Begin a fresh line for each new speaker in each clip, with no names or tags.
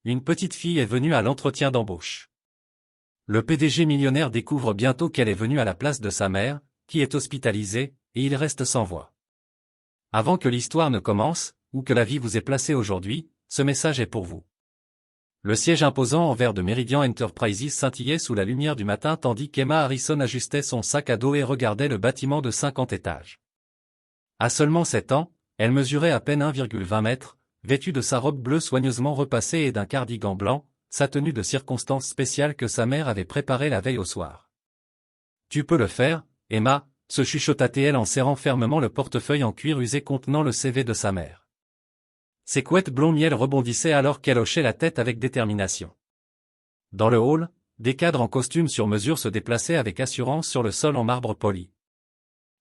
Une petite fille est venue à l'entretien d'embauche. Le PDG millionnaire découvre bientôt qu'elle est venue à la place de sa mère, qui est hospitalisée, et il reste sans voix. Avant que l'histoire ne commence, ou que la vie vous ait placé aujourd'hui, ce message est pour vous. Le siège imposant en verre de Meridian Enterprises scintillait sous la lumière du matin tandis qu'Emma Harrison ajustait son sac à dos et regardait le bâtiment de 50 étages. À seulement 7 ans, elle mesurait à peine 1,20 mètres, vêtue de sa robe bleue soigneusement repassée et d'un cardigan blanc, sa tenue de circonstance spéciale que sa mère avait préparée la veille au soir. « Tu peux le faire, Emma », se chuchota-t-elle en serrant fermement le portefeuille en cuir usé contenant le CV de sa mère. Ses couettes blond miel rebondissaient alors qu'elle hochait la tête avec détermination. Dans le hall, des cadres en costume sur mesure se déplaçaient avec assurance sur le sol en marbre poli.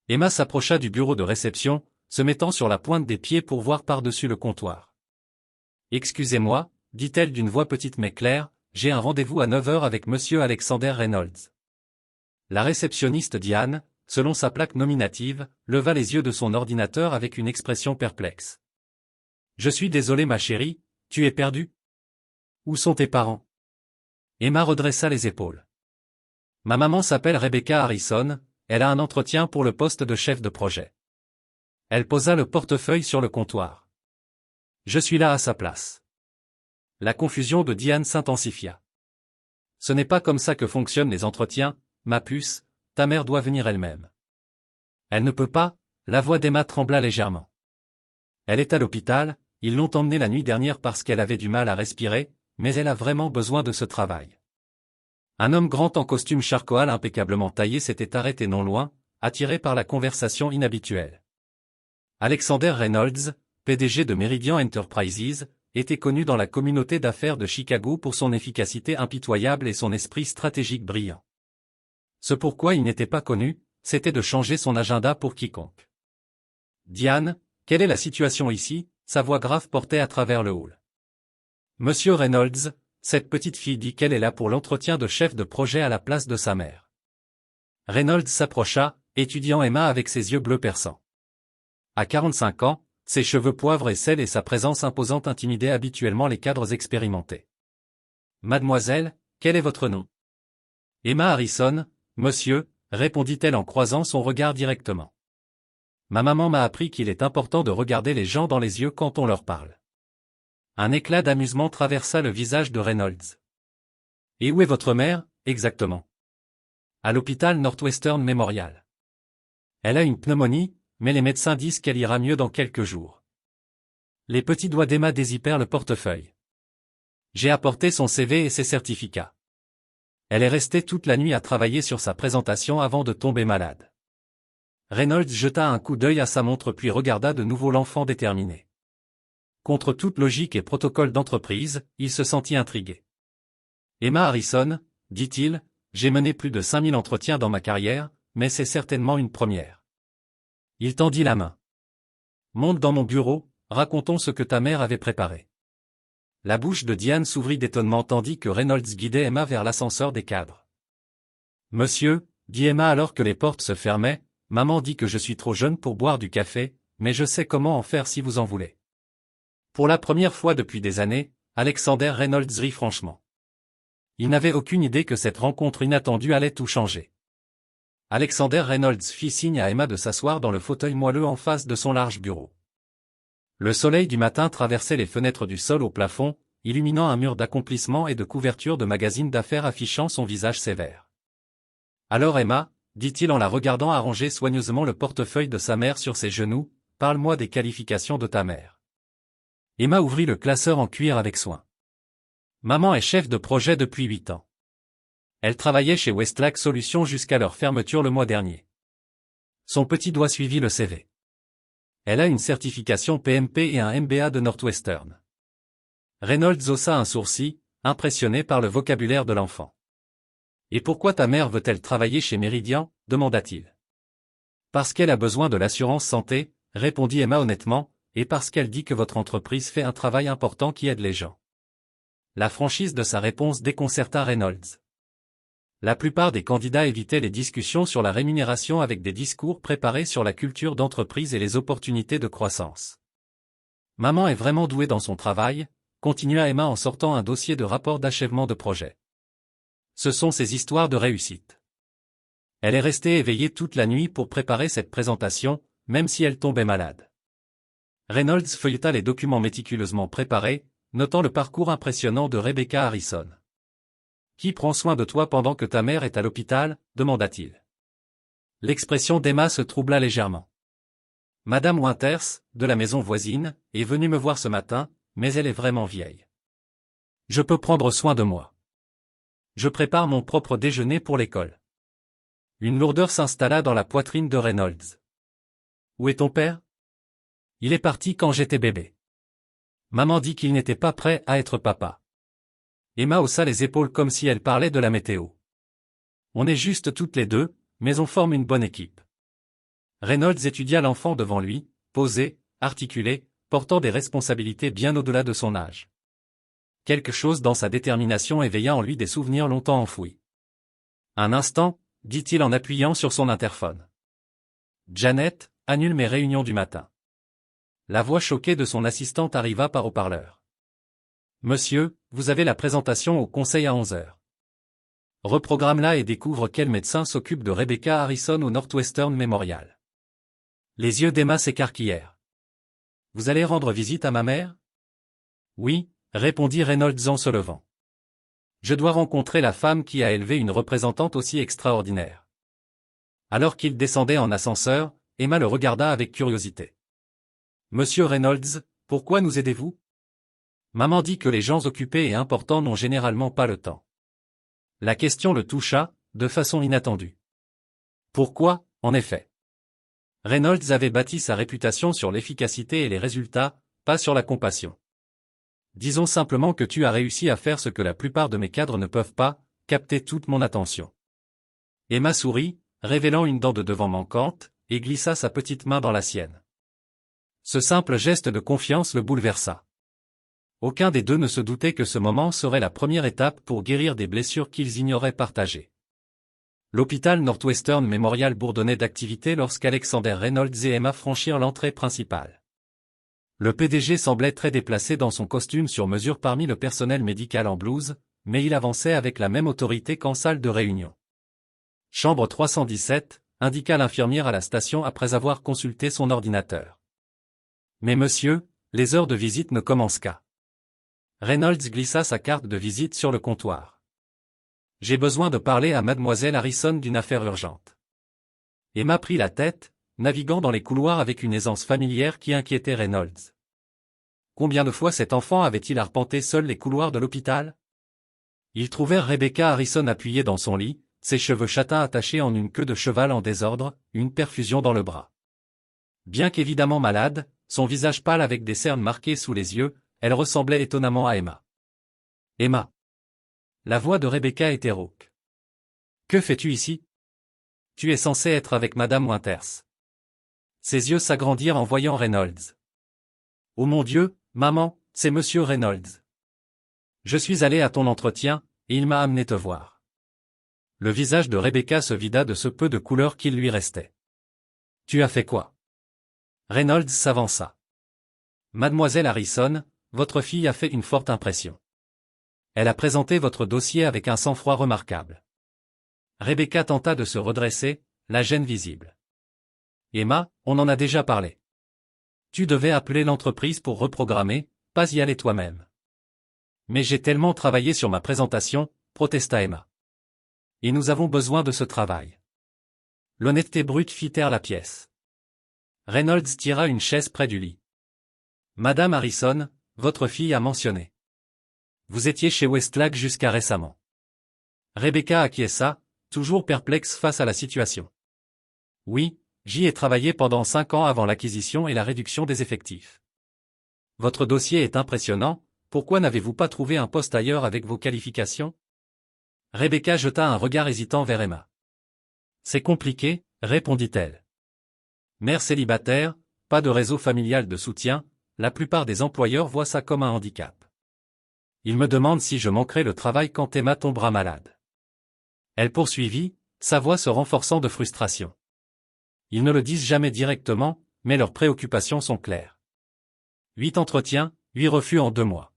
Emma s'approcha du bureau de réception, se mettant sur la pointe des pieds pour voir par-dessus le comptoir. « Excusez-moi », dit-elle d'une voix petite mais claire, « j'ai un rendez-vous à 9 heures avec Monsieur Alexander Reynolds. » La réceptionniste Diane, selon sa plaque nominative, leva les yeux de son ordinateur avec une expression perplexe. « Je suis désolé ma chérie, tu es perdue ? Où sont tes parents ?» Emma redressa les épaules. « Ma maman s'appelle Rebecca Harrison, elle a un entretien pour le poste de chef de projet. » Elle posa le portefeuille sur le comptoir. « Je suis là à sa place. » La confusion de Diane s'intensifia. « Ce n'est pas comme ça que fonctionnent les entretiens, ma puce, ta mère doit venir elle-même. »« Elle ne peut pas », la voix d'Emma trembla légèrement. « Elle est à l'hôpital, ils l'ont emmenée la nuit dernière parce qu'elle avait du mal à respirer, mais elle a vraiment besoin de ce travail. » Un homme grand en costume charcoal impeccablement taillé s'était arrêté non loin, attiré par la conversation inhabituelle. Alexander Reynolds, PDG de Meridian Enterprises, était connu dans la communauté d'affaires de Chicago pour son efficacité impitoyable et son esprit stratégique brillant. Ce pourquoi il n'était pas connu, c'était de changer son agenda pour quiconque. « Diane, quelle est la situation ici ?» Sa voix grave portait à travers le hall. « Monsieur Reynolds, cette petite fille dit qu'elle est là pour l'entretien de chef de projet à la place de sa mère. » Reynolds s'approcha, étudiant Emma avec ses yeux bleus perçants. À 45 ans, ses cheveux poivre et sel et sa présence imposante intimidaient habituellement les cadres expérimentés. « Mademoiselle, quel est votre nom ?»« Emma Harrison, monsieur », répondit-elle en croisant son regard directement. « Ma maman m'a appris qu'il est important de regarder les gens dans les yeux quand on leur parle. » Un éclat d'amusement traversa le visage de Reynolds. « Et où est votre mère, exactement ?»« À l'hôpital Northwestern Memorial. Elle a une pneumonie, mais les médecins disent qu'elle ira mieux dans quelques jours. » Les petits doigts d'Emma dézippèrent le portefeuille. « J'ai apporté son CV et ses certificats. Elle est restée toute la nuit à travailler sur sa présentation avant de tomber malade. » Reynolds jeta un coup d'œil à sa montre puis regarda de nouveau l'enfant déterminé. Contre toute logique et protocole d'entreprise, il se sentit intrigué. « Emma Harrison, dit-il, j'ai mené plus de 5000 entretiens dans ma carrière, mais c'est certainement une première. » Il tendit la main. « Monte dans mon bureau, racontons ce que ta mère avait préparé. » La bouche de Diane s'ouvrit d'étonnement tandis que Reynolds guidait Emma vers l'ascenseur des cadres. « Monsieur, » dit Emma alors que les portes se fermaient, « maman dit que je suis trop jeune pour boire du café, mais je sais comment en faire si vous en voulez. » Pour la première fois depuis des années, Alexander Reynolds rit franchement. Il n'avait aucune idée que cette rencontre inattendue allait tout changer. Alexander Reynolds fit signe à Emma de s'asseoir dans le fauteuil moelleux en face de son large bureau. Le soleil du matin traversait les fenêtres du sol au plafond, illuminant un mur d'accomplissements et de couvertures de magazines d'affaires affichant son visage sévère. « Alors Emma, » dit-il en la regardant arranger soigneusement le portefeuille de sa mère sur ses genoux, « parle-moi des qualifications de ta mère. » Emma ouvrit le classeur en cuir avec soin. Maman est chef de projet depuis 8 ans. Elle travaillait chez Westlac Solutions jusqu'à leur fermeture le mois dernier. Son petit doigt suivit le CV. Elle a une certification PMP et un MBA de Northwestern. Reynolds haussa un sourcil, impressionné par le vocabulaire de l'enfant. « Et pourquoi ta mère veut-elle travailler chez Meridian ?» demanda-t-il. « Parce qu'elle a besoin de l'assurance santé », répondit Emma honnêtement, « et parce qu'elle dit que votre entreprise fait un travail important qui aide les gens. » La franchise de sa réponse déconcerta Reynolds. La plupart des candidats évitaient les discussions sur la rémunération avec des discours préparés sur la culture d'entreprise et les opportunités de croissance. « Maman est vraiment douée dans son travail », continua Emma en sortant un dossier de rapport d'achèvement de projet. Ce sont ces histoires de réussite. Elle est restée éveillée toute la nuit pour préparer cette présentation, même si elle tombait malade. Reynolds feuilleta les documents méticuleusement préparés, notant le parcours impressionnant de Rebecca Harrison. « Qui prend soin de toi pendant que ta mère est à l'hôpital ?» demanda-t-il. L'expression d'Emma se troubla légèrement. « Madame Winters, de la maison voisine, est venue me voir ce matin, mais elle est vraiment vieille. Je peux prendre soin de moi. Je prépare mon propre déjeuner pour l'école. » Une lourdeur s'installa dans la poitrine de Reynolds. « Où est ton père ? » « Il est parti quand j'étais bébé. Maman dit qu'il n'était pas prêt à être papa. » Emma haussa les épaules comme si elle parlait de la météo. « On est juste toutes les deux, mais on forme une bonne équipe. » Reynolds étudia l'enfant devant lui, posé, articulé, portant des responsabilités bien au-delà de son âge. Quelque chose dans sa détermination éveilla en lui des souvenirs longtemps enfouis. « Un instant, » dit-il en appuyant sur son interphone. « Janet, annule mes réunions du matin. » La voix choquée de son assistante arriva par haut-parleur. « Monsieur, vous avez la présentation au conseil à 11 heures. Reprogramme-la et découvre quel médecin s'occupe de Rebecca Harrison au Northwestern Memorial. » Les yeux d'Emma s'écarquillèrent. « Vous allez rendre visite à ma mère ? » « Oui, » répondit Reynolds en se levant. « Je dois rencontrer la femme qui a élevé une représentante aussi extraordinaire. » Alors qu'il descendait en ascenseur, Emma le regarda avec curiosité. « Monsieur Reynolds, pourquoi nous aidez-vous ? Maman dit que les gens occupés et importants n'ont généralement pas le temps. » La question le toucha, de façon inattendue. Pourquoi, en effet ? Reynolds avait bâti sa réputation sur l'efficacité et les résultats, pas sur la compassion. Disons simplement que tu as réussi à faire ce que la plupart de mes cadres ne peuvent pas, capter toute mon attention. Emma sourit, révélant une dent de devant manquante, et glissa sa petite main dans la sienne. Ce simple geste de confiance le bouleversa. Aucun des deux ne se doutait que ce moment serait la première étape pour guérir des blessures qu'ils ignoraient partagées. L'hôpital Northwestern Memorial bourdonnait d'activité lorsqu'Alexander Reynolds et Emma franchirent l'entrée principale. Le PDG semblait très déplacé dans son costume sur mesure parmi le personnel médical en blouse, mais il avançait avec la même autorité qu'en salle de réunion. « Chambre 317 », indiqua l'infirmière à la station après avoir consulté son ordinateur. « Mais monsieur, les heures de visite ne commencent qu'à... » Reynolds glissa sa carte de visite sur le comptoir. « J'ai besoin de parler à mademoiselle Harrison d'une affaire urgente. » Emma prit la tête, naviguant dans les couloirs avec une aisance familière qui inquiétait Reynolds. Combien de fois cet enfant avait-il arpenté seul les couloirs de l'hôpital ? Ils trouvèrent Rebecca Harrison appuyée dans son lit, ses cheveux châtains attachés en une queue de cheval en désordre, une perfusion dans le bras. Bien qu'évidemment malade, son visage pâle avec des cernes marquées sous les yeux, elle ressemblait étonnamment à Emma. « Emma !» La voix de Rebecca était rauque. « Que fais-tu ici ? Tu es censée être avec Madame Winters. » Ses yeux s'agrandirent en voyant Reynolds. « Oh mon Dieu, maman, c'est Monsieur Reynolds. Je suis allé à ton entretien, et il m'a amené te voir. » Le visage de Rebecca se vida de ce peu de couleur qu'il lui restait. « Tu as fait quoi ? » Reynolds s'avança. « Mademoiselle Harrison, votre fille a fait une forte impression. Elle a présenté votre dossier avec un sang-froid remarquable. » Rebecca tenta de se redresser, la gêne visible. « Emma, on en a déjà parlé. Tu devais appeler l'entreprise pour reprogrammer, pas y aller toi-même. »« Mais j'ai tellement travaillé sur ma présentation, » protesta Emma. « Et nous avons besoin de ce travail. » L'honnêteté brute fit taire la pièce. Reynolds tira une chaise près du lit. « Madame Harrison, votre fille a mentionné. Vous étiez chez Westlac jusqu'à récemment. » Rebecca acquiesça, toujours perplexe face à la situation. « Oui, j'y ai travaillé pendant 5 ans avant l'acquisition et la réduction des effectifs. Votre dossier est impressionnant, pourquoi n'avez-vous pas trouvé un poste ailleurs avec vos qualifications ?» Rebecca jeta un regard hésitant vers Emma. « C'est compliqué, » répondit-elle. Mère célibataire, pas de réseau familial de soutien, la plupart des employeurs voient ça comme un handicap. Ils me demandent si je manquerai le travail quand Emma tombera malade. Elle poursuivit, sa voix se renforçant de frustration. Ils ne le disent jamais directement, mais leurs préoccupations sont claires. 8 entretiens, 8 refus en 2 mois.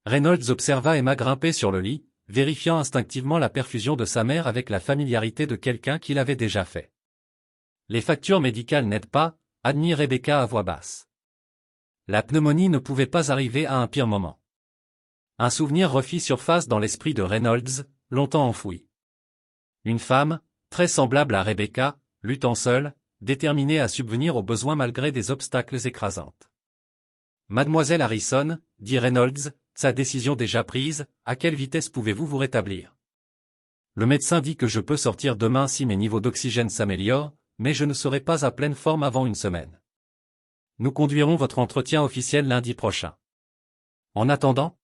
Reynolds observa Emma grimper sur le lit, vérifiant instinctivement la perfusion de sa mère avec la familiarité de quelqu'un qui l'avait déjà fait. Les factures médicales n'aident pas, admit Rebecca à voix basse. La pneumonie ne pouvait pas arriver à un pire moment. Un souvenir refit surface dans l'esprit de Reynolds, longtemps enfoui. Une femme, très semblable à Rebecca, luttant seule, déterminée à subvenir aux besoins malgré des obstacles écrasantes. Mademoiselle Harrison, dit Reynolds, sa décision déjà prise, à quelle vitesse pouvez-vous vous rétablir? Le médecin dit que je peux sortir demain si mes niveaux d'oxygène s'améliorent, mais je ne serai pas à pleine forme avant une semaine. Nous conduirons votre entretien officiel lundi prochain. En attendant,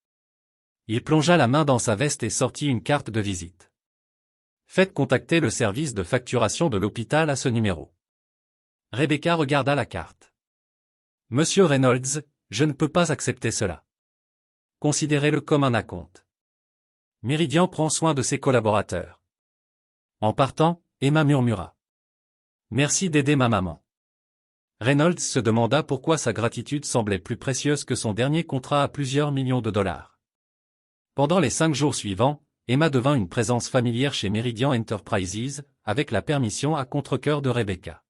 il plongea la main dans sa veste et sortit une carte de visite. Faites contacter le service de facturation de l'hôpital à ce numéro. Rebecca regarda la carte. Monsieur Reynolds, je ne peux pas accepter cela. Considérez-le comme un acompte. Meridian prend soin de ses collaborateurs. En partant, Emma murmura. Merci d'aider ma maman. Reynolds se demanda pourquoi sa gratitude semblait plus précieuse que son dernier contrat à plusieurs millions de dollars. Pendant les 5 jours suivants, Emma devint une présence familière chez Meridian Enterprises, avec la permission à contre-cœur de Rebecca.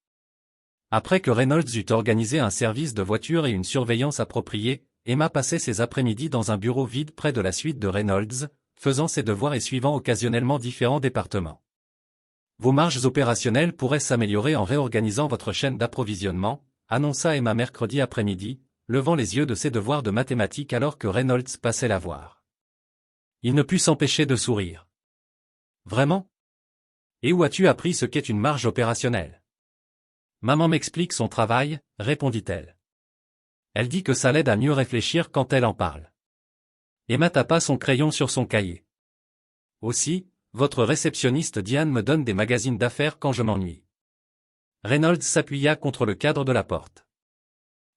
Après que Reynolds eut organisé un service de voiture et une surveillance appropriée, Emma passait ses après-midi dans un bureau vide près de la suite de Reynolds, faisant ses devoirs et suivant occasionnellement différents départements. Vos marges opérationnelles pourraient s'améliorer en réorganisant votre chaîne d'approvisionnement, annonça Emma mercredi après-midi, levant les yeux de ses devoirs de mathématiques alors que Reynolds passait la voir. Il ne put s'empêcher de sourire. Vraiment? Et où as-tu appris ce qu'est une marge opérationnelle? Maman m'explique son travail, répondit-elle. Elle dit que ça l'aide à mieux réfléchir quand elle en parle. Emma tapa son crayon sur son cahier. Aussi, votre réceptionniste Diane me donne des magazines d'affaires quand je m'ennuie. Reynolds s'appuya contre le cadre de la porte.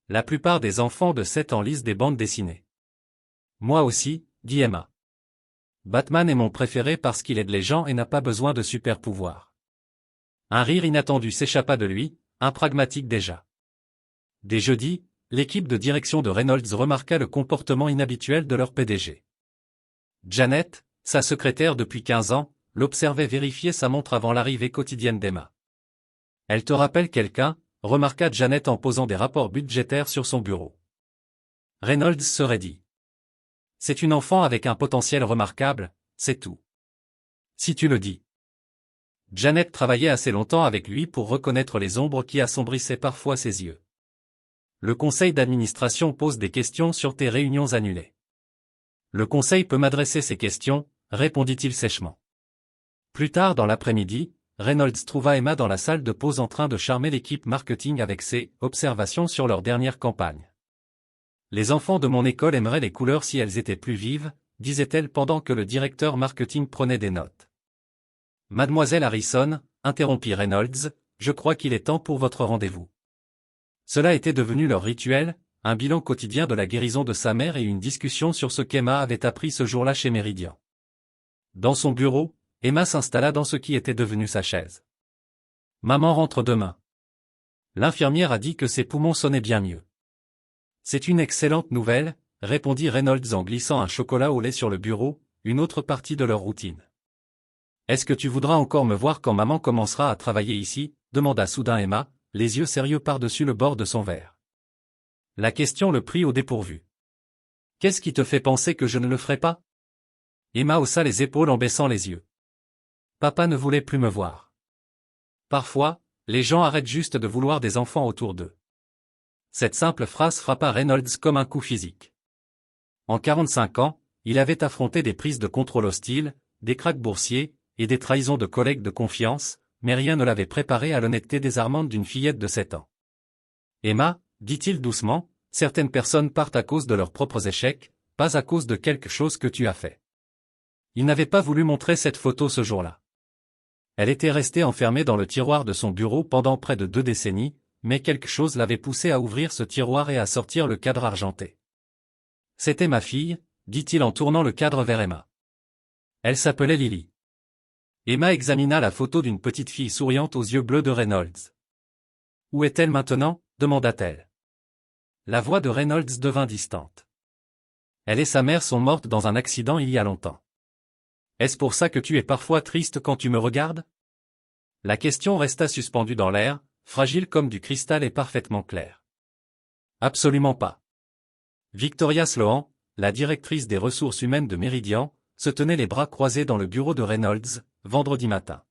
La plupart des enfants de 7 ans lisent des bandes dessinées. Moi aussi, dit Emma. Batman est mon préféré parce qu'il aide les gens et n'a pas besoin de super pouvoirs. Un rire inattendu s'échappa de lui, un pragmatique déjà. Dès jeudi, l'équipe de direction de Reynolds remarqua le comportement inhabituel de leur PDG. Janet, sa secrétaire depuis 15 ans, l'observait vérifier sa montre avant l'arrivée quotidienne d'Emma. Elle te rappelle quelqu'un, remarqua Janet en posant des rapports budgétaires sur son bureau. Reynolds se raidit. C'est une enfant avec un potentiel remarquable, c'est tout. Si tu le dis. Janet travaillait assez longtemps avec lui pour reconnaître les ombres qui assombrissaient parfois ses yeux. Le conseil d'administration pose des questions sur tes réunions annulées. Le conseil peut m'adresser ces questions, répondit-il sèchement. Plus tard dans l'après-midi, Reynolds trouva Emma dans la salle de pause en train de charmer l'équipe marketing avec ses observations sur leur dernière campagne. Les enfants de mon école aimeraient les couleurs si elles étaient plus vives, disait-elle pendant que le directeur marketing prenait des notes. Mademoiselle Harrison, interrompit Reynolds, je crois qu'il est temps pour votre rendez-vous. Cela était devenu leur rituel, un bilan quotidien de la guérison de sa mère et une discussion sur ce qu'Emma avait appris ce jour-là chez Meridian. Dans son bureau, Emma s'installa dans ce qui était devenu sa chaise. Maman rentre demain. L'infirmière a dit que ses poumons sonnaient bien mieux. C'est une excellente nouvelle, répondit Reynolds en glissant un chocolat au lait sur le bureau, une autre partie de leur routine. Est-ce que tu voudras encore me voir quand maman commencera à travailler ici, demanda soudain Emma, les yeux sérieux par-dessus le bord de son verre. La question le prit au dépourvu. Qu'est-ce qui te fait penser que je ne le ferai pas? Emma haussa les épaules en baissant les yeux. Papa ne voulait plus me voir. Parfois, les gens arrêtent juste de vouloir des enfants autour d'eux. Cette simple phrase frappa Reynolds comme un coup physique. En 45 ans, il avait affronté des prises de contrôle hostiles, des krachs boursiers, et des trahisons de collègues de confiance, mais rien ne l'avait préparé à l'honnêteté désarmante d'une fillette de 7 ans. Emma, dit-il doucement, certaines personnes partent à cause de leurs propres échecs, pas à cause de quelque chose que tu as fait. Il n'avait pas voulu montrer cette photo ce jour-là. Elle était restée enfermée dans le tiroir de son bureau pendant près de 2 décennies, mais quelque chose l'avait poussé à ouvrir ce tiroir et à sortir le cadre argenté. C'était ma fille, dit-il en tournant le cadre vers Emma. Elle s'appelait Lily. Emma examina la photo d'une petite fille souriante aux yeux bleus de Reynolds. Où est-elle maintenant? Demanda-t-elle. La voix de Reynolds devint distante. Elle et sa mère sont mortes dans un accident il y a longtemps. Est-ce pour ça que tu es parfois triste quand tu me regardes? La question resta suspendue dans l'air, fragile comme du cristal et parfaitement claire. Absolument pas. Victoria Sloan, la directrice des ressources humaines de Meridian, se tenait les bras croisés dans le bureau de Reynolds, vendredi matin.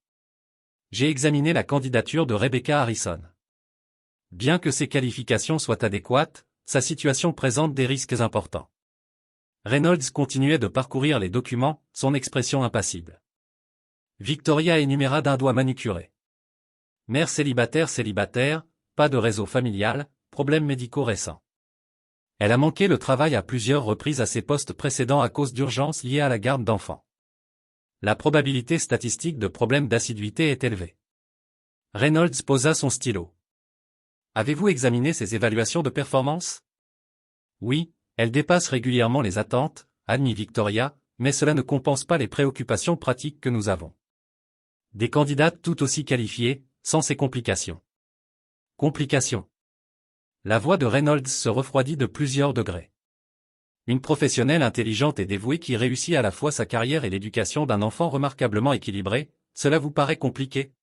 J'ai examiné la candidature de Rebecca Harrison. Bien que ses qualifications soient adéquates, sa situation présente des risques importants. Reynolds continuait de parcourir les documents, son expression impassible. Victoria énuméra d'un doigt manucuré. Mère célibataire, pas de réseau familial, problèmes médicaux récents. Elle a manqué le travail à plusieurs reprises à ses postes précédents à cause d'urgences liées à la garde d'enfants. La probabilité statistique de problèmes d'assiduité est élevée. Reynolds posa son stylo. Avez-vous examiné ses évaluations de performance? Oui, elles dépassent régulièrement les attentes, admit Victoria, mais cela ne compense pas les préoccupations pratiques que nous avons. Des candidates tout aussi qualifiées, sans ces complications. Complications. La voix de Reynolds se refroidit de plusieurs degrés. Une professionnelle intelligente et dévouée qui réussit à la fois sa carrière et l'éducation d'un enfant remarquablement équilibré, cela vous paraît compliqué?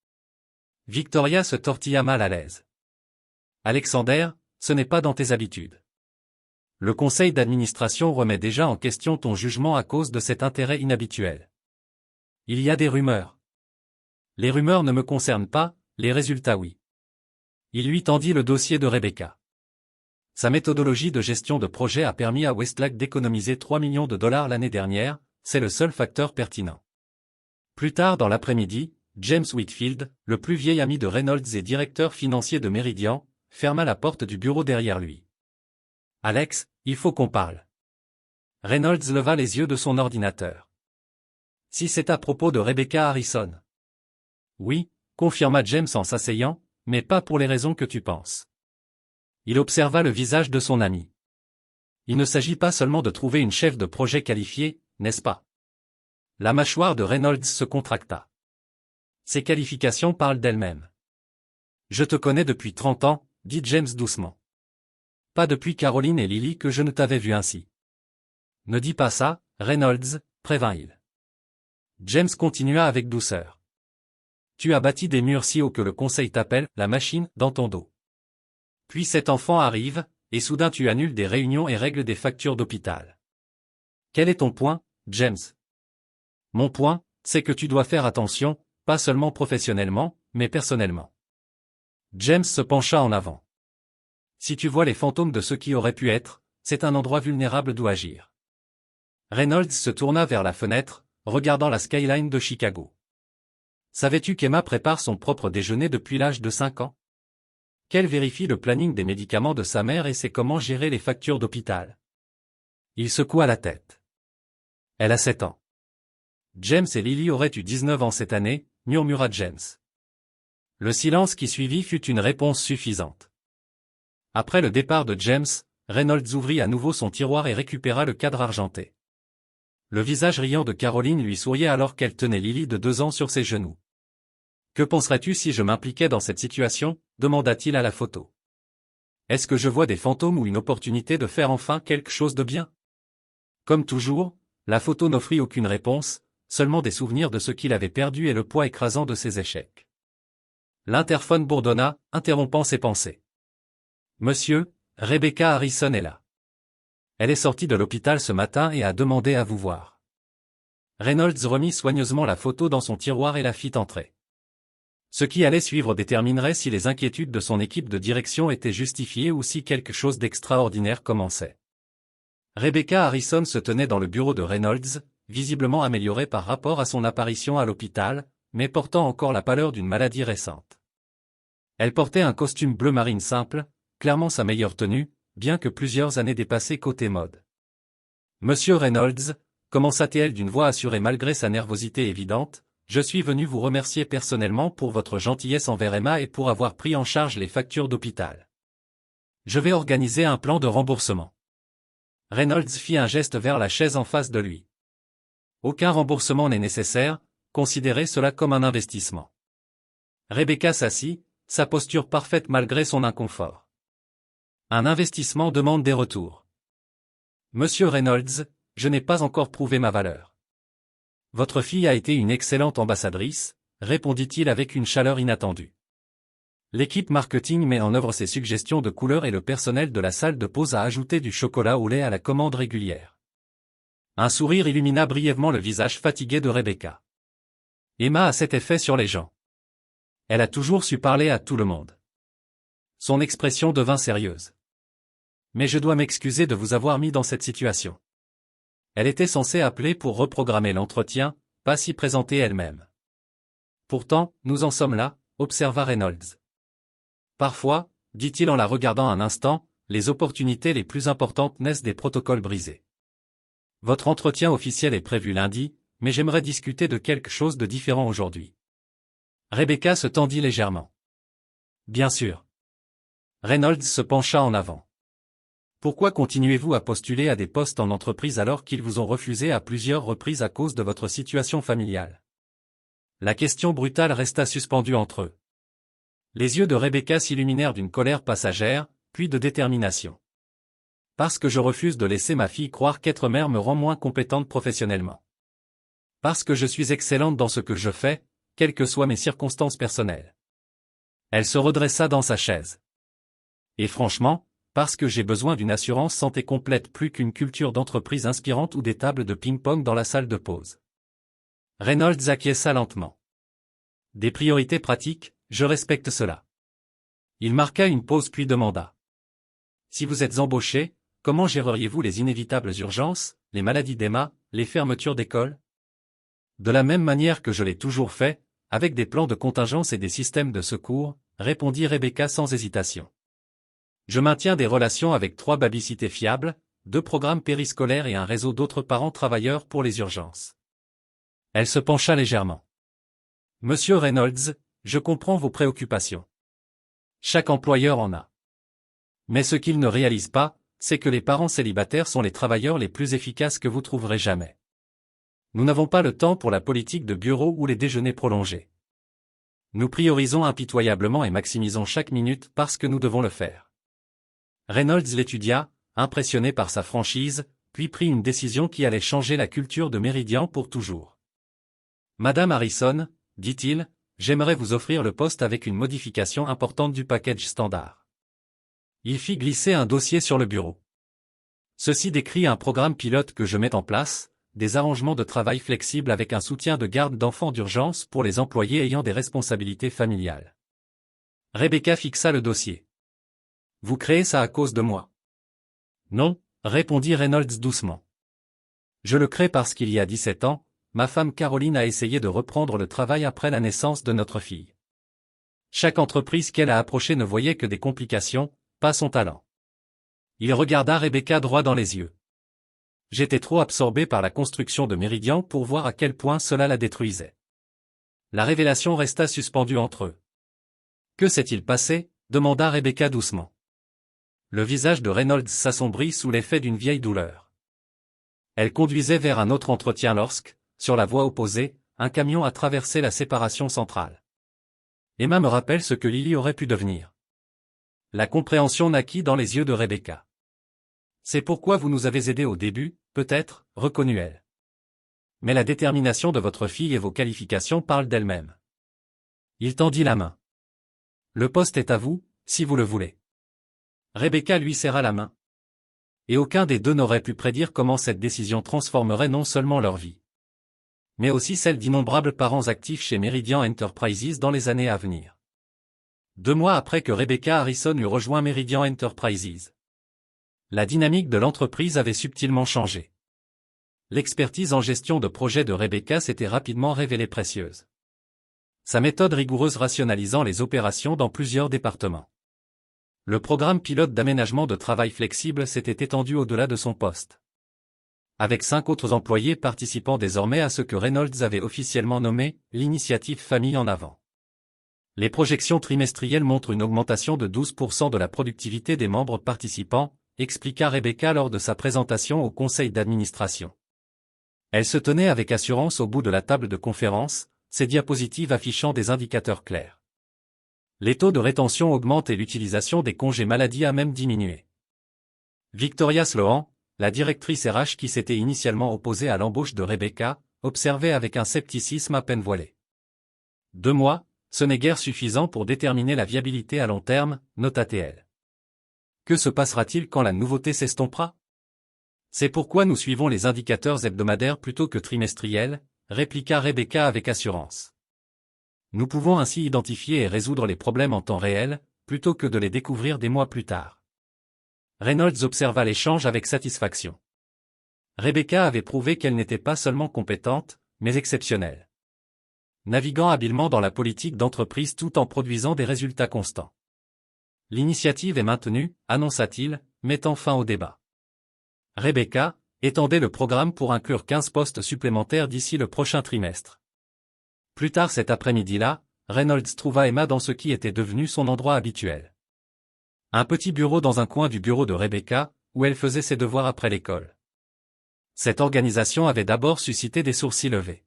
Victoria se tortilla mal à l'aise. Alexander, ce n'est pas dans tes habitudes. Le conseil d'administration remet déjà en question ton jugement à cause de cet intérêt inhabituel. Il y a des rumeurs. Les rumeurs ne me concernent pas, les résultats oui. Il lui tendit le dossier de Rebecca. Sa méthodologie de gestion de projet a permis à Westlake d'économiser 3 millions de dollars l'année dernière, c'est le seul facteur pertinent. Plus tard dans l'après-midi, James Whitfield, le plus vieil ami de Reynolds et directeur financier de Meridian, ferma la porte du bureau derrière lui. Alex, il faut qu'on parle. Reynolds leva les yeux de son ordinateur. Si c'est à propos de Rebecca Harrison. Oui, confirma James en s'asseyant, mais pas pour les raisons que tu penses. Il observa le visage de son ami. Il ne s'agit pas seulement de trouver une chef de projet qualifiée, n'est-ce pas? La mâchoire de Reynolds se contracta. Ses qualifications parlent d'elles-mêmes. Je te connais depuis 30 ans, dit James doucement. Pas depuis Caroline et Lily que je ne t'avais vu ainsi. Ne dis pas ça, Reynolds, prévint-il. James continua avec douceur. Tu as bâti des murs si hauts que le conseil t'appelle la machine dans ton dos. Puis cet enfant arrive, et soudain tu annules des réunions et règles des factures d'hôpital. Quel est ton point, James? Mon point, c'est que tu dois faire attention, pas seulement professionnellement, mais personnellement. James se pencha en avant. Si tu vois les fantômes de ce qui aurait pu être, c'est un endroit vulnérable d'où agir. Reynolds se tourna vers la fenêtre, regardant la skyline de Chicago. Savais-tu qu'Emma prépare son propre déjeuner depuis l'âge de 5 ans? Qu'elle vérifie le planning des médicaments de sa mère et sait comment gérer les factures d'hôpital. Il secoua la tête. Elle a 7 ans. James et Lily auraient eu 19 ans cette année, murmura James. Le silence qui suivit fut une réponse suffisante. Après le départ de James, Reynolds ouvrit à nouveau son tiroir et récupéra le cadre argenté. Le visage riant de Caroline lui souriait alors qu'elle tenait Lily de 2 ans sur ses genoux. Que penserais-tu si je m'impliquais dans cette situation? Demanda-t-il à la photo. Est-ce que je vois des fantômes ou une opportunité de faire enfin quelque chose de bien? Comme toujours, la photo n'offrit aucune réponse, seulement des souvenirs de ce qu'il avait perdu et le poids écrasant de ses échecs. L'interphone bourdonna, interrompant ses pensées. Monsieur, Rebecca Harrison est là. Elle est sortie de l'hôpital ce matin et a demandé à vous voir. Reynolds remit soigneusement la photo dans son tiroir et la fit entrer. Ce qui allait suivre déterminerait si les inquiétudes de son équipe de direction étaient justifiées ou si quelque chose d'extraordinaire commençait. Rebecca Harrison se tenait dans le bureau de Reynolds, visiblement améliorée par rapport à son apparition à l'hôpital, mais portant encore la pâleur d'une maladie récente. Elle portait un costume bleu marine simple, clairement sa meilleure tenue, bien que plusieurs années dépassées côté mode. Monsieur Reynolds, commença-t-elle d'une voix assurée malgré sa nervosité évidente, je suis venu vous remercier personnellement pour votre gentillesse envers Emma et pour avoir pris en charge les factures d'hôpital. Je vais organiser un plan de remboursement. Reynolds fit un geste vers la chaise en face de lui. Aucun remboursement n'est nécessaire, considérez cela comme un investissement. Rebecca s'assit, sa posture parfaite malgré son inconfort. Un investissement demande des retours. Monsieur Reynolds, je n'ai pas encore prouvé ma valeur. Votre fille a été une excellente ambassadrice, répondit-il avec une chaleur inattendue. L'équipe marketing met en œuvre ses suggestions de couleurs et le personnel de la salle de pause a ajouté du chocolat au lait à la commande régulière. Un sourire illumina brièvement le visage fatigué de Rebecca. Emma a cet effet sur les gens. Elle a toujours su parler à tout le monde. Son expression devint sérieuse. Mais je dois m'excuser de vous avoir mis dans cette situation. Elle était censée appeler pour reprogrammer l'entretien, pas s'y présenter elle-même. Pourtant, nous en sommes là, observa Reynolds. Parfois, dit-il en la regardant un instant, les opportunités les plus importantes naissent des protocoles brisés. Votre entretien officiel est prévu lundi, mais j'aimerais discuter de quelque chose de différent aujourd'hui. Rebecca se tendit légèrement. Bien sûr. Reynolds se pencha en avant. Pourquoi continuez-vous à postuler à des postes en entreprise alors qu'ils vous ont refusé à plusieurs reprises à cause de votre situation familiale? La question brutale resta suspendue entre eux. Les yeux de Rebecca s'illuminèrent d'une colère passagère, puis de détermination. Parce que je refuse de laisser ma fille croire qu'être mère me rend moins compétente professionnellement. Parce que je suis excellente dans ce que je fais, quelles que soient mes circonstances personnelles. Elle se redressa dans sa chaise. Et franchement, parce que j'ai besoin d'une assurance santé complète plus qu'une culture d'entreprise inspirante ou des tables de ping-pong dans la salle de pause. Reynolds acquiesça lentement. Des priorités pratiques, je respecte cela. Il marqua une pause puis demanda. Si vous êtes embauché, comment géreriez-vous les inévitables urgences, les maladies d'Emma, les fermetures d'écoles? De la même manière que je l'ai toujours fait, avec des plans de contingence et des systèmes de secours, répondit Rebecca sans hésitation. Je maintiens des relations avec 3 babysitters fiables, 2 programmes périscolaires et un réseau d'autres parents travailleurs pour les urgences. Elle se pencha légèrement. Monsieur Reynolds, je comprends vos préoccupations. Chaque employeur en a. Mais ce qu'il ne réalise pas, c'est que les parents célibataires sont les travailleurs les plus efficaces que vous trouverez jamais. Nous n'avons pas le temps pour la politique de bureau ou les déjeuners prolongés. Nous priorisons impitoyablement et maximisons chaque minute parce que nous devons le faire. Reynolds l'étudia, impressionné par sa franchise, puis prit une décision qui allait changer la culture de Meridian pour toujours. Madame Harrison, dit-il, j'aimerais vous offrir le poste avec une modification importante du package standard. Il fit glisser un dossier sur le bureau. Ceci décrit un programme pilote que je mets en place, des arrangements de travail flexibles avec un soutien de garde d'enfants d'urgence pour les employés ayant des responsabilités familiales. Rebecca fixa le dossier. Vous créez ça à cause de moi? Non, répondit Reynolds doucement. Je le crée parce qu'il y a 17 ans, ma femme Caroline a essayé de reprendre le travail après la naissance de notre fille. Chaque entreprise qu'elle a approchée ne voyait que des complications, pas son talent. Il regarda Rebecca droit dans les yeux. J'étais trop absorbé par la construction de Meridian pour voir à quel point cela la détruisait. La révélation resta suspendue entre eux. Que s'est-il passé? Demanda Rebecca doucement. Le visage de Reynolds s'assombrit sous l'effet d'une vieille douleur. Elle conduisait vers un autre entretien lorsque, sur la voie opposée, un camion a traversé la séparation centrale. Emma me rappelle ce que Lily aurait pu devenir. La compréhension naquit dans les yeux de Rebecca. C'est pourquoi vous nous avez aidés au début, peut-être, reconnut-elle. Mais la détermination de votre fille et vos qualifications parlent d'elles-mêmes. Il tendit la main. Le poste est à vous, si vous le voulez. Rebecca lui serra la main. Et aucun des deux n'aurait pu prédire comment cette décision transformerait non seulement leur vie, mais aussi celle d'innombrables parents actifs chez Meridian Enterprises dans les années à venir. 2 mois après que Rebecca Harrison eut rejoint Meridian Enterprises, la dynamique de l'entreprise avait subtilement changé. L'expertise en gestion de projet de Rebecca s'était rapidement révélée précieuse. Sa méthode rigoureuse rationalisant les opérations dans plusieurs départements. Le programme pilote d'aménagement de travail flexible s'était étendu au-delà de son poste. Avec 5 autres employés participant désormais à ce que Reynolds avait officiellement nommé « l'initiative Famille en avant ». Les projections trimestrielles montrent une augmentation de 12% de la productivité des membres participants, expliqua Rebecca lors de sa présentation au conseil d'administration. Elle se tenait avec assurance au bout de la table de conférence, ses diapositives affichant des indicateurs clairs. Les taux de rétention augmentent et l'utilisation des congés maladie a même diminué. Victoria Sloan, la directrice RH qui s'était initialement opposée à l'embauche de Rebecca, observait avec un scepticisme à peine voilé. 2 mois, ce n'est guère suffisant pour déterminer la viabilité à long terme, nota-t-elle. Que se passera-t-il quand la nouveauté s'estompera? C'est pourquoi nous suivons les indicateurs hebdomadaires plutôt que trimestriels, répliqua Rebecca avec assurance. Nous pouvons ainsi identifier et résoudre les problèmes en temps réel, plutôt que de les découvrir des mois plus tard. Reynolds observa l'échange avec satisfaction. Rebecca avait prouvé qu'elle n'était pas seulement compétente, mais exceptionnelle. Naviguant habilement dans la politique d'entreprise tout en produisant des résultats constants. L'initiative est maintenue, annonça-t-il, mettant fin au débat. Rebecca, étendait le programme pour inclure 15 postes supplémentaires d'ici le prochain trimestre. Plus tard cet après-midi-là, Reynolds trouva Emma dans ce qui était devenu son endroit habituel. Un petit bureau dans un coin du bureau de Rebecca, où elle faisait ses devoirs après l'école. Cette organisation avait d'abord suscité des sourcils levés.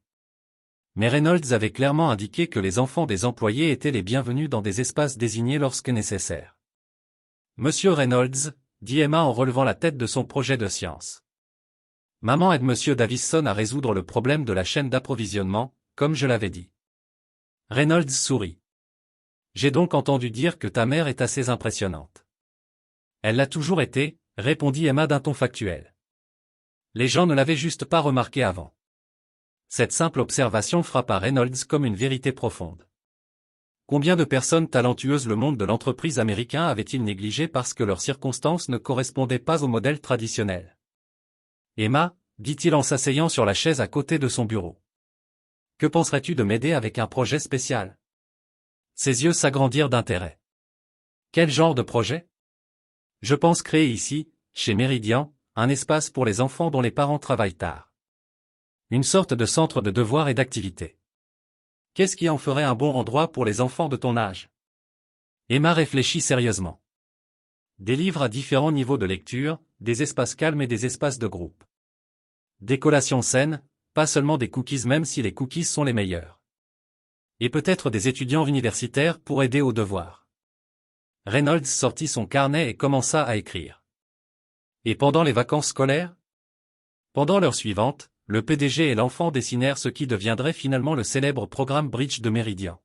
Mais Reynolds avait clairement indiqué que les enfants des employés étaient les bienvenus dans des espaces désignés lorsque nécessaire. Monsieur Reynolds, dit Emma en relevant la tête de son projet de science. Maman aide Monsieur Davison à résoudre le problème de la chaîne d'approvisionnement, comme je l'avais dit. Reynolds sourit. J'ai donc entendu dire que ta mère est assez impressionnante. Elle l'a toujours été, répondit Emma d'un ton factuel. Les gens ne l'avaient juste pas remarqué avant. Cette simple observation frappa Reynolds comme une vérité profonde. Combien de personnes talentueuses le monde de l'entreprise américain avait-il négligé parce que leurs circonstances ne correspondaient pas au modèle traditionnel? Emma, dit-il en s'asseyant sur la chaise à côté de son bureau. Que penserais-tu de m'aider avec un projet spécial? Ses yeux s'agrandirent d'intérêt. Quel genre de projet? Je pense créer ici, chez Meridian, un espace pour les enfants dont les parents travaillent tard. Une sorte de centre de devoirs et d'activités. Qu'est-ce qui en ferait un bon endroit pour les enfants de ton âge? Emma réfléchit sérieusement. Des livres à différents niveaux de lecture, des espaces calmes et des espaces de groupe. Des collations saines, pas seulement des cookies même si les cookies sont les meilleurs. Et peut-être des étudiants universitaires pour aider aux devoirs. Reynolds sortit son carnet et commença à écrire. Et pendant les vacances scolaires? Pendant l'heure suivante, le PDG et l'enfant dessinèrent ce qui deviendrait finalement le célèbre programme Bridge de Meridian.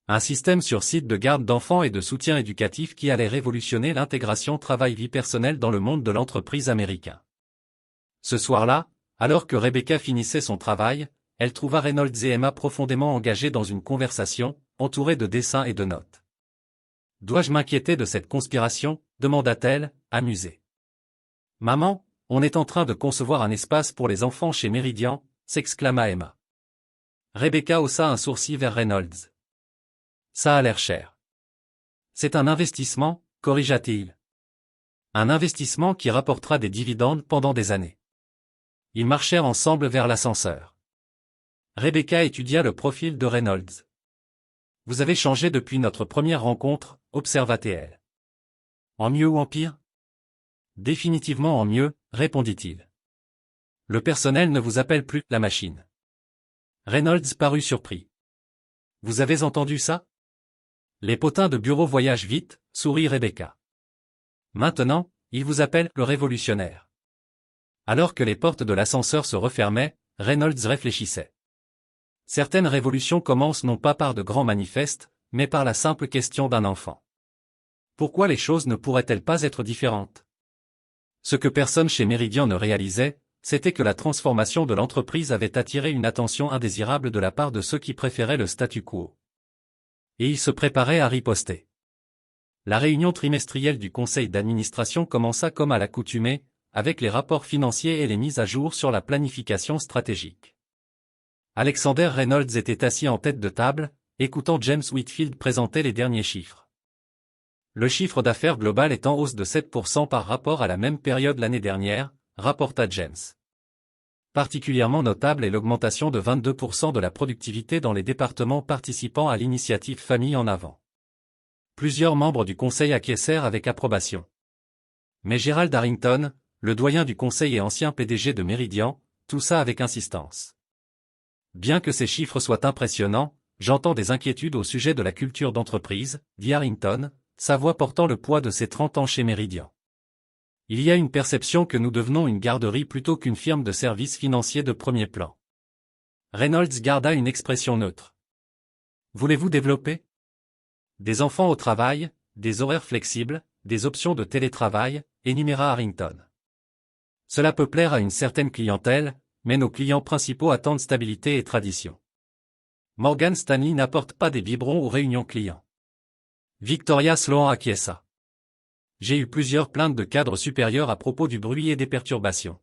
Un système sur site de garde d'enfants et de soutien éducatif qui allait révolutionner l'intégration travail-vie personnelle dans le monde de l'entreprise américain. Ce soir-là, alors que Rebecca finissait son travail, elle trouva Reynolds et Emma profondément engagés dans une conversation, entourée de dessins et de notes. « Dois-je m'inquiéter de cette conspiration ?» demanda-t-elle, amusée. « Maman, on est en train de concevoir un espace pour les enfants chez Meridian », s'exclama Emma. Rebecca haussa un sourcil vers Reynolds. « Ça a l'air cher. »« C'est un investissement, corrigea-t-il. Un investissement qui rapportera des dividendes pendant des années. » Ils marchèrent ensemble vers l'ascenseur. Rebecca étudia le profil de Reynolds. « Vous avez changé depuis notre première rencontre, observa-t-elle. En mieux ou en pire? Définitivement en mieux, répondit-il. Le personnel ne vous appelle plus la machine. Reynolds parut surpris. Vous avez entendu ça? Les potins de bureau voyagent vite, sourit Rebecca. Maintenant, ils vous appellent le révolutionnaire. Alors que les portes de l'ascenseur se refermaient, Reynolds réfléchissait. Certaines révolutions commencent non pas par de grands manifestes, mais par la simple question d'un enfant. Pourquoi les choses ne pourraient-elles pas être différentes? Ce que personne chez Meridian ne réalisait, c'était que la transformation de l'entreprise avait attiré une attention indésirable de la part de ceux qui préféraient le statu quo. Et ils se préparaient à riposter. La réunion trimestrielle du conseil d'administration commença comme à l'accoutumée, avec les rapports financiers et les mises à jour sur la planification stratégique. Alexander Reynolds était assis en tête de table, écoutant James Whitfield présenter les derniers chiffres. Le chiffre d'affaires global est en hausse de 7% par rapport à la même période l'année dernière, rapporta James. Particulièrement notable est l'augmentation de 22% de la productivité dans les départements participant à l'initiative Famille en avant. Plusieurs membres du conseil acquiescèrent avec approbation. Mais Gerald Harrington, le doyen du conseil et ancien PDG de Meridian, toussa avec insistance. Bien que ces chiffres soient impressionnants, j'entends des inquiétudes au sujet de la culture d'entreprise, dit Harrington, sa voix portant le poids de ses 30 ans chez Meridian. Il y a une perception que nous devenons une garderie plutôt qu'une firme de services financiers de premier plan. Reynolds garda une expression neutre. Voulez-vous développer? Des enfants au travail, des horaires flexibles, des options de télétravail, énuméra Harrington. Cela peut plaire à une certaine clientèle, mais nos clients principaux attendent stabilité et tradition. Morgan Stanley n'apporte pas des biberons aux réunions clients. Victoria Sloan acquiesça. J'ai eu plusieurs plaintes de cadres supérieurs à propos du bruit et des perturbations.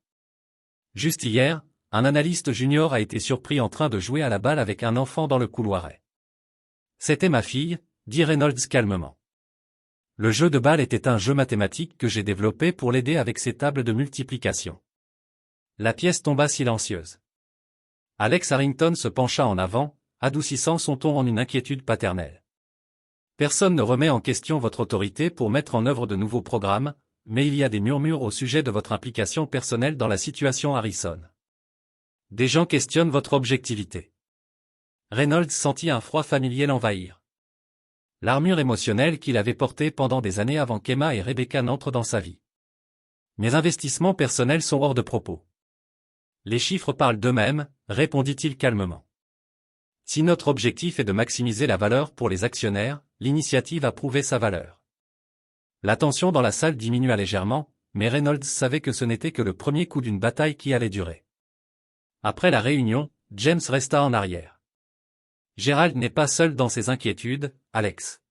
Juste hier, un analyste junior a été surpris en train de jouer à la balle avec un enfant dans le couloiret. C'était ma fille, dit Reynolds calmement. Le jeu de balle était un jeu mathématique que j'ai développé pour l'aider avec ses tables de multiplication. La pièce tomba silencieuse. Alex Harrington se pencha en avant, adoucissant son ton en une inquiétude paternelle. Personne ne remet en question votre autorité pour mettre en œuvre de nouveaux programmes, mais il y a des murmures au sujet de votre implication personnelle dans la situation Harrison. Des gens questionnent votre objectivité. Reynolds sentit un froid familier l'envahir. L'armure émotionnelle qu'il avait portée pendant des années avant qu'Emma et Rebecca n'entrent dans sa vie. Mes investissements personnels sont hors de propos. Les chiffres parlent d'eux-mêmes, répondit-il calmement. Si notre objectif est de maximiser la valeur pour les actionnaires, l'initiative a prouvé sa valeur. La tension dans la salle diminua légèrement, mais Reynolds savait que ce n'était que le premier coup d'une bataille qui allait durer. Après la réunion, James resta en arrière. Gérald n'est pas seul dans ses inquiétudes, Alex.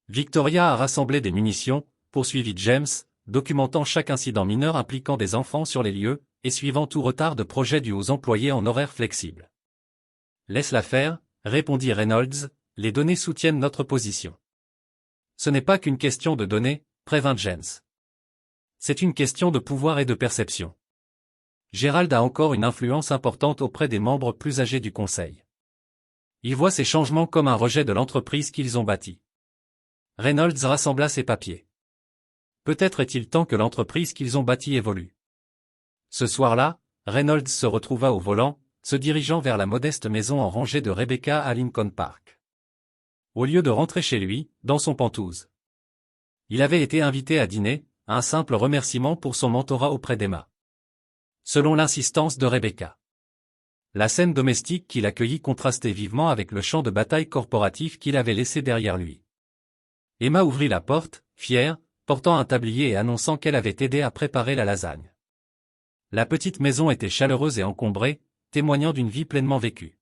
Victoria a rassemblé des munitions, poursuivit James, documentant chaque incident mineur impliquant des enfants sur les lieux, et suivant tout retard de projet dû aux employés en horaire flexible. Laisse-la faire, répondit Reynolds, les données soutiennent notre position. Ce n'est pas qu'une question de données, prévint James. C'est une question de pouvoir et de perception. Gérald a encore une influence importante auprès des membres plus âgés du conseil. Il voit ces changements comme un rejet de l'entreprise qu'ils ont bâtie. Reynolds rassembla ses papiers. Peut-être est-il temps que l'entreprise qu'ils ont bâtie évolue. Ce soir-là, Reynolds se retrouva au volant, se dirigeant vers la modeste maison en rangée de Rebecca à Lincoln Park. Au lieu de rentrer chez lui, dans son Penthouse. Il avait été invité à dîner, un simple remerciement pour son mentorat auprès d'Emma. Selon l'insistance de Rebecca. La scène domestique qui l'accueillit contrastait vivement avec le champ de bataille corporatif qu'il avait laissé derrière lui. Emma ouvrit la porte, fière, portant un tablier et annonçant qu'elle avait aidé à préparer la lasagne. La petite maison était chaleureuse et encombrée, témoignant d'une vie pleinement vécue.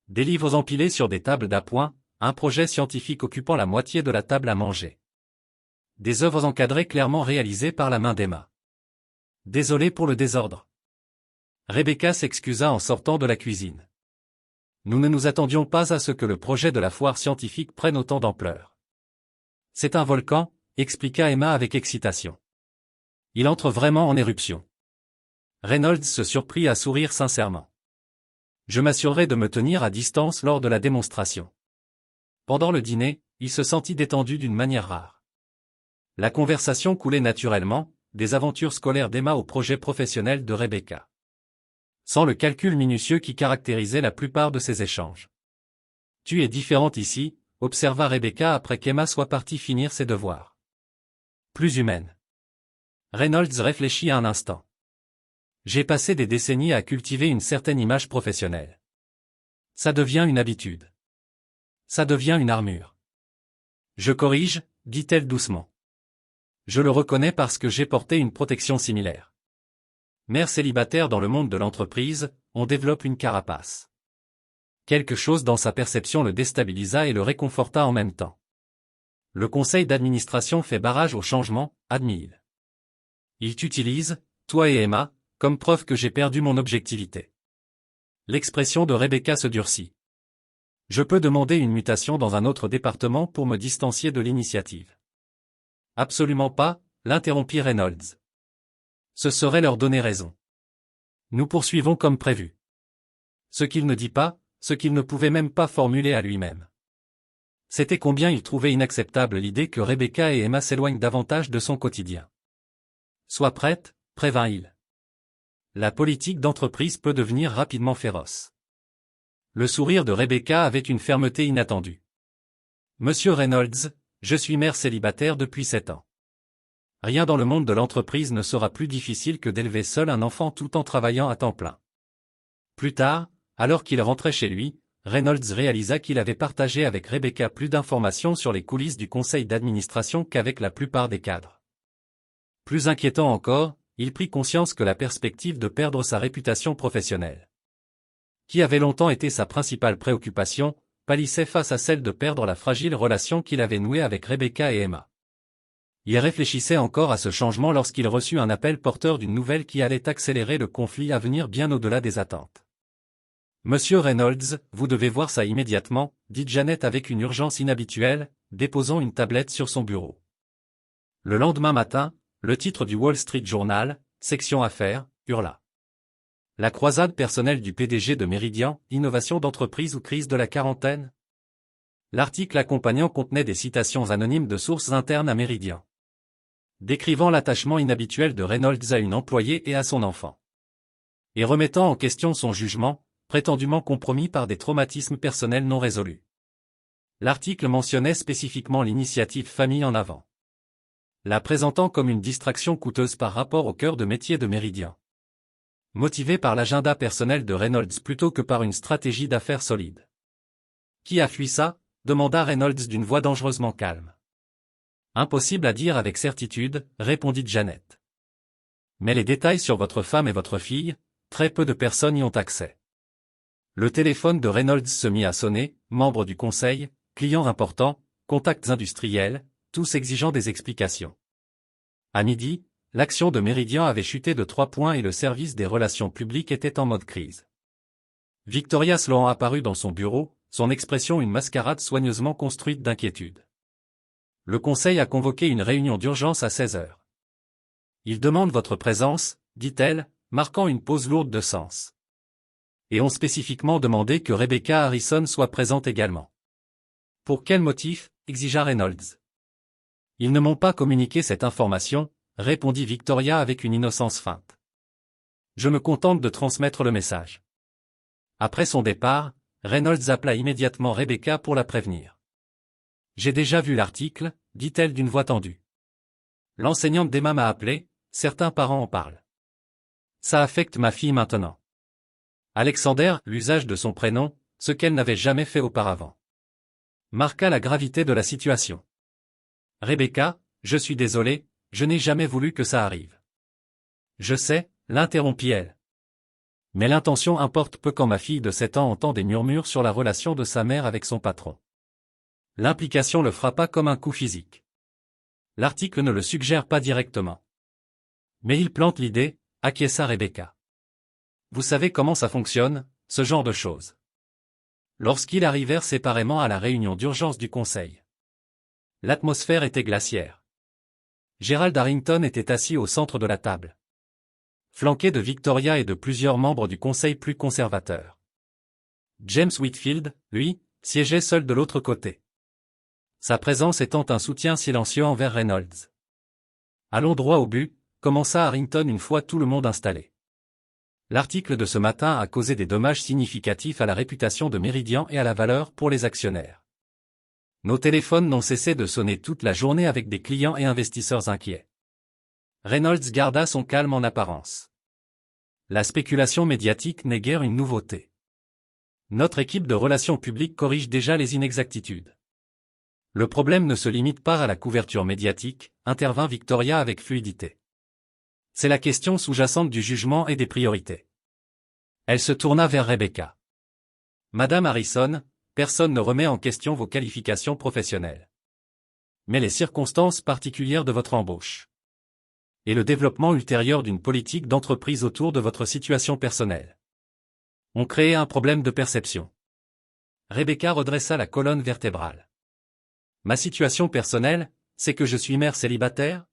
Des livres empilés sur des tables d'appoint, un projet scientifique occupant la moitié de la table à manger. Des œuvres encadrées clairement réalisées par la main d'Emma. Désolé pour le désordre. Rebecca s'excusa en sortant de la cuisine. Nous ne nous attendions pas à ce que le projet de la foire scientifique prenne autant d'ampleur. C'est un volcan, expliqua Emma avec excitation. Il entre vraiment en éruption. Reynolds se surprit à sourire sincèrement. Je m'assurerai de me tenir à distance lors de la démonstration. Pendant le dîner, il se sentit détendu d'une manière rare. La conversation coulait naturellement, des aventures scolaires d'Emma au projet professionnel de Rebecca. Sans le calcul minutieux qui caractérisait la plupart de ces échanges. Tu es différente ici, observa Rebecca après qu'Emma soit partie finir ses devoirs. Plus humaine. Reynolds réfléchit un instant. J'ai passé des décennies à cultiver une certaine image professionnelle. Ça devient une habitude. Ça devient une armure. Je corrige, dit-elle doucement. Je le reconnais parce que j'ai porté une protection similaire. Mère célibataire dans le monde de l'entreprise, on développe une carapace. Quelque chose dans sa perception le déstabilisa et le réconforta en même temps. Le conseil d'administration fait barrage au changement, admit-il. Il t'utilise, toi et Emma, comme preuve que j'ai perdu mon objectivité. L'expression de Rebecca se durcit. Je peux demander une mutation dans un autre département pour me distancier de l'initiative. Absolument pas, l'interrompit Reynolds. Ce serait leur donner raison. Nous poursuivons comme prévu. Ce qu'il ne dit pas, ce qu'il ne pouvait même pas formuler à lui-même. C'était combien il trouvait inacceptable l'idée que Rebecca et Emma s'éloignent davantage de son quotidien. Sois prête, prévint-il. La politique d'entreprise peut devenir rapidement féroce. Le sourire de Rebecca avait une fermeté inattendue. Monsieur Reynolds, je suis mère célibataire depuis 7 ans. rien dans le monde de l'entreprise ne sera plus difficile que d'élever seul un enfant tout en travaillant à temps plein. Plus tard, alors qu'il rentrait chez lui, Reynolds réalisa qu'il avait partagé avec Rebecca plus d'informations sur les coulisses du conseil d'administration qu'avec la plupart des cadres. Plus inquiétant encore, il prit conscience que la perspective de perdre sa réputation professionnelle, qui avait longtemps été sa principale préoccupation, pâlissait face à celle de perdre la fragile relation qu'il avait nouée avec Rebecca et Emma. Il réfléchissait encore à ce changement lorsqu'il reçut un appel porteur d'une nouvelle qui allait accélérer le conflit à venir bien au-delà des attentes. « Monsieur Reynolds, vous devez voir ça immédiatement », dit Janet avec une urgence inhabituelle, déposant une tablette sur son bureau. Le lendemain matin, le titre du Wall Street Journal, section affaires, hurla. La croisade personnelle du PDG de Meridian, innovation d'entreprise ou crise de la quarantaine? L'article accompagnant contenait des citations anonymes de sources internes à Meridian, décrivant l'attachement inhabituel de Reynolds à une employée et à son enfant, et remettant en question son jugement, prétendument compromis par des traumatismes personnels non résolus. L'article mentionnait spécifiquement l'initiative Famille en avant, la présentant comme une distraction coûteuse par rapport au cœur de métier de Meridian, motivé par l'agenda personnel de Reynolds plutôt que par une stratégie d'affaires solide. « Qui a fui ça ?» demanda Reynolds d'une voix dangereusement calme. « Impossible à dire avec certitude », répondit Janet. « Mais les détails sur votre femme et votre fille, très peu de personnes y ont accès. » Le téléphone de Reynolds se mit à sonner, membre du conseil, clients importants, contacts industriels, tous exigeant des explications. À midi, l'action de Meridian avait chuté de 3 points et le service des relations publiques était en mode crise. Victoria Sloan apparut dans son bureau, son expression une mascarade soigneusement construite d'inquiétude. Le conseil a convoqué une réunion d'urgence à 16 heures. Ils demandent votre présence, dit-elle, marquant une pause lourde de sens. Et ont spécifiquement demandé que Rebecca Harrison soit présente également. Pour quel motif, exigea Reynolds. Ils ne m'ont pas communiqué cette information, répondit Victoria avec une innocence feinte. Je me contente de transmettre le message. Après son départ, Reynolds appela immédiatement Rebecca pour la prévenir. J'ai déjà vu l'article, dit-elle d'une voix tendue. L'enseignante d'Emma m'a appelé, certains parents en parlent. Ça affecte ma fille maintenant. Alexander, l'usage de son prénom, ce qu'elle n'avait jamais fait auparavant, marqua la gravité de la situation. Rebecca, je suis désolée, je n'ai jamais voulu que ça arrive. Je sais, l'interrompit-elle. Mais l'intention importe peu quand ma fille de 7 ans entend des murmures sur la relation de sa mère avec son patron. L'implication le frappa comme un coup physique. L'article ne le suggère pas directement. Mais il plante l'idée, acquiesça Rebecca. Vous savez comment ça fonctionne, ce genre de choses. Lorsqu'ils arrivèrent séparément à la réunion d'urgence du conseil, l'atmosphère était glaciaire. Gerald Harrington était assis au centre de la table, flanqué de Victoria et de plusieurs membres du conseil plus conservateurs. James Whitfield, lui, siégeait seul de l'autre côté, sa présence étant un soutien silencieux envers Reynolds. Allons droit au but, commença Harrington une fois tout le monde installé. L'article de ce matin a causé des dommages significatifs à la réputation de Meridian et à la valeur pour les actionnaires. Nos téléphones n'ont cessé de sonner toute la journée avec des clients et investisseurs inquiets. Reynolds garda son calme en apparence. La spéculation médiatique n'est guère une nouveauté. Notre équipe de relations publiques corrige déjà les inexactitudes. Le problème ne se limite pas à la couverture médiatique, intervint Victoria avec fluidité. C'est la question sous-jacente du jugement et des priorités. Elle se tourna vers Rebecca. Madame Harrison, personne ne remet en question vos qualifications professionnelles. Mais les circonstances particulières de votre embauche et le développement ultérieur d'une politique d'entreprise autour de votre situation personnelle ont créé un problème de perception. Rebecca redressa la colonne vertébrale. Ma situation personnelle, c'est que je suis mère célibataire?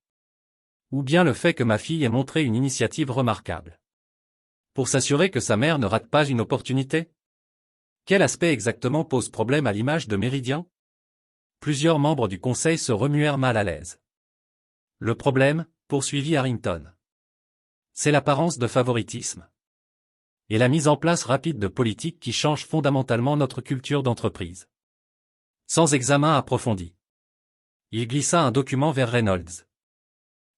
Ou bien le fait que ma fille ait montré une initiative remarquable pour s'assurer que sa mère ne rate pas une opportunité? Quel aspect exactement pose problème à l'image de Meridian? Plusieurs membres du conseil se remuèrent mal à l'aise. Le problème, poursuivit Harrington, c'est l'apparence de favoritisme et la mise en place rapide de politiques qui changent fondamentalement notre culture d'entreprise. Sans examen approfondi, il glissa un document vers Reynolds.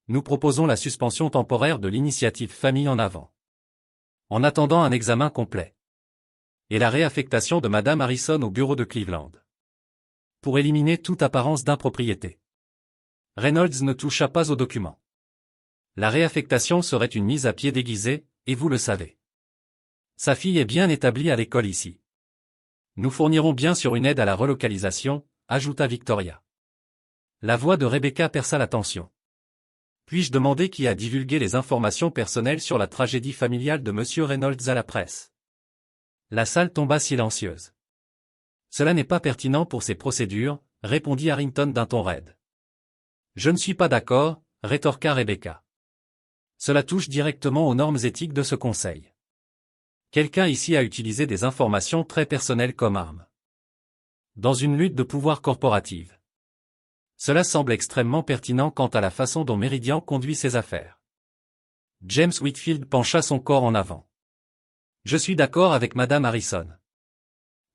Nous proposons la suspension temporaire de l'initiative Famille en avant, en attendant un examen complet, et la réaffectation de Madame Harrison au bureau de Cleveland, pour éliminer toute apparence d'impropriété. Reynolds ne toucha pas aux documents. La réaffectation serait une mise à pied déguisée, et vous le savez. Sa fille est bien établie à l'école ici. Nous fournirons bien sûr une aide à la relocalisation, ajouta Victoria. La voix de Rebecca perça la tension. Puis-je demander qui a divulgué les informations personnelles sur la tragédie familiale de Monsieur Reynolds à la presse? La salle tomba silencieuse. Cela n'est pas pertinent pour ces procédures, répondit Harrington d'un ton raide. Je ne suis pas d'accord, rétorqua Rebecca. Cela touche directement aux normes éthiques de ce conseil. Quelqu'un ici a utilisé des informations très personnelles comme arme, dans une lutte de pouvoir corporative. Cela semble extrêmement pertinent quant à la façon dont Meridian conduit ses affaires. James Whitfield pencha son corps en avant. Je suis d'accord avec Madame Harrison.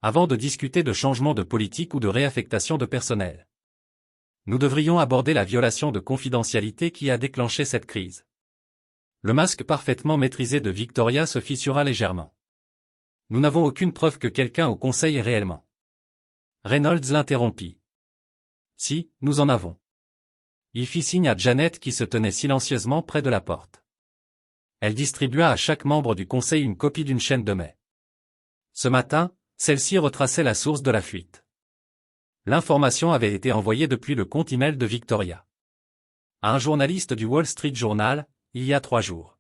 Avant de discuter de changement de politique ou de réaffectation de personnel, nous devrions aborder la violation de confidentialité qui a déclenché cette crise. Le masque parfaitement maîtrisé de Victoria se fissura légèrement. Nous n'avons aucune preuve que quelqu'un au conseil est réellement. Reynolds l'interrompit. Si, nous en avons. Il fit signe à Janet qui se tenait silencieusement près de la porte. Elle distribua à chaque membre du conseil une copie d'une chaîne de mails. Ce matin, celle-ci retraçait la source de la fuite. L'information avait été envoyée depuis le compte email de Victoria à un journaliste du Wall Street Journal, il y a 3 jours.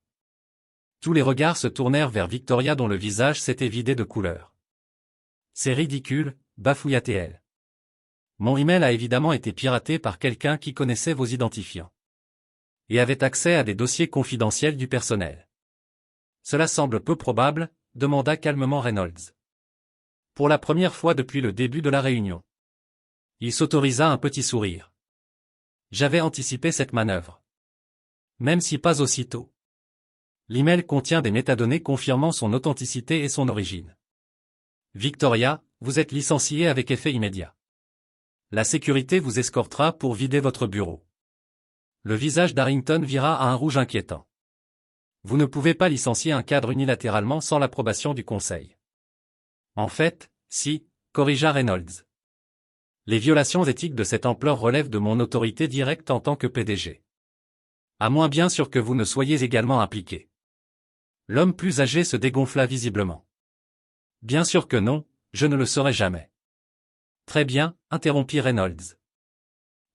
Tous les regards se tournèrent vers Victoria dont le visage s'était vidé de couleur. C'est ridicule, bafouilla-t-elle. Mon email a évidemment été piraté par quelqu'un qui connaissait vos identifiants et avait accès à des dossiers confidentiels du personnel. Cela semble peu probable, demanda calmement Reynolds. Pour la première fois depuis le début de la réunion. Il s'autorisa un petit sourire. J'avais anticipé cette manœuvre. Même si pas aussitôt. L'email contient des métadonnées confirmant son authenticité et son origine. Victoria, vous êtes licenciée avec effet immédiat. La sécurité vous escortera pour vider votre bureau. Le visage d'Harrington vira à un rouge inquiétant. Vous ne pouvez pas licencier un cadre unilatéralement sans l'approbation du conseil. En fait, si, corrigea Reynolds. Les violations éthiques de cette ampleur relèvent de mon autorité directe en tant que PDG. À moins bien sûr que vous ne soyez également impliqué. L'homme plus âgé se dégonfla visiblement. Bien sûr que non, je ne le serai jamais. Très bien, interrompit Reynolds.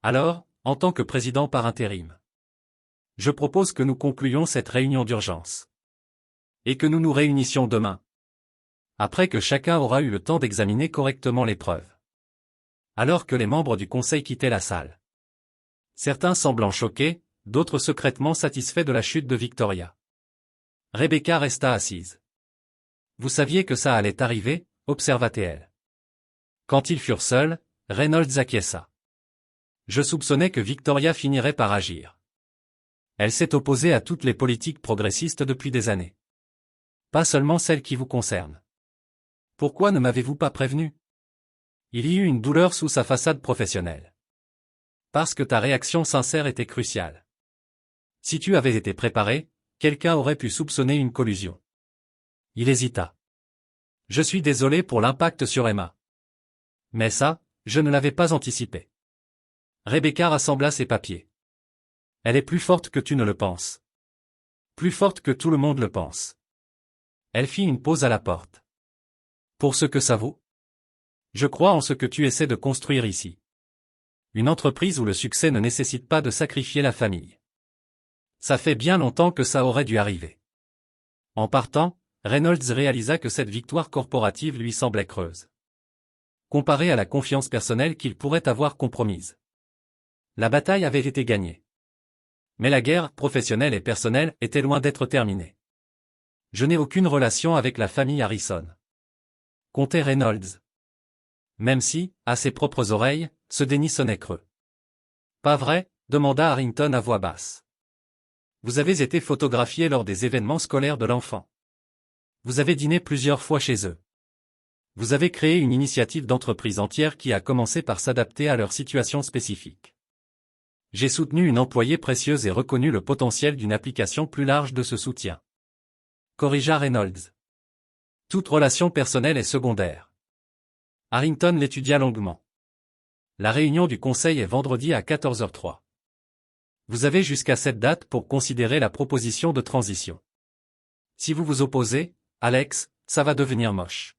Alors, en tant que président par intérim, je propose que nous concluions cette réunion d'urgence. Et que nous nous réunissions demain. Après que chacun aura eu le temps d'examiner correctement les preuves. Alors que les membres du conseil quittaient la salle. Certains semblant choqués, d'autres secrètement satisfaits de la chute de Victoria. Rebecca resta assise. Vous saviez que ça allait arriver, observa-t-elle. Quand ils furent seuls, Reynolds acquiesça. Je soupçonnais que Victoria finirait par agir. Elle s'est opposée à toutes les politiques progressistes depuis des années. Pas seulement celles qui vous concernent. Pourquoi ne m'avez-vous pas prévenu? Il y eut une douleur sous sa façade professionnelle. Parce que ta réaction sincère était cruciale. Si tu avais été préparé, quelqu'un aurait pu soupçonner une collusion. Il hésita. Je suis désolé pour l'impact sur Emma. Mais ça, je ne l'avais pas anticipé. Rebecca rassembla ses papiers. Elle est plus forte que tu ne le penses. Plus forte que tout le monde le pense. Elle fit une pause à la porte. Pour ce que ça vaut? Je crois en ce que tu essaies de construire ici. Une entreprise où le succès ne nécessite pas de sacrifier la famille. Ça fait bien longtemps que ça aurait dû arriver. En partant, Reynolds réalisa que cette victoire corporative lui semblait creuse. Comparée à la confiance personnelle qu'il pourrait avoir compromise. La bataille avait été gagnée. Mais la guerre, professionnelle et personnelle, était loin d'être terminée. Je n'ai aucune relation avec la famille Harrison. Comptait Reynolds. Même si, à ses propres oreilles, ce déni sonnait creux. Pas vrai? Demanda Harrington à voix basse. Vous avez été photographié lors des événements scolaires de l'enfant. Vous avez dîné plusieurs fois chez eux. Vous avez créé une initiative d'entreprise entière qui a commencé par s'adapter à leur situation spécifique. J'ai soutenu une employée précieuse et reconnu le potentiel d'une application plus large de ce soutien. Corrigea Reynolds. Toute relation personnelle est secondaire. Harrington l'étudia longuement. La réunion du conseil est vendredi à 14h03. Vous avez jusqu'à cette date pour considérer la proposition de transition. Si vous vous opposez, Alex, ça va devenir moche.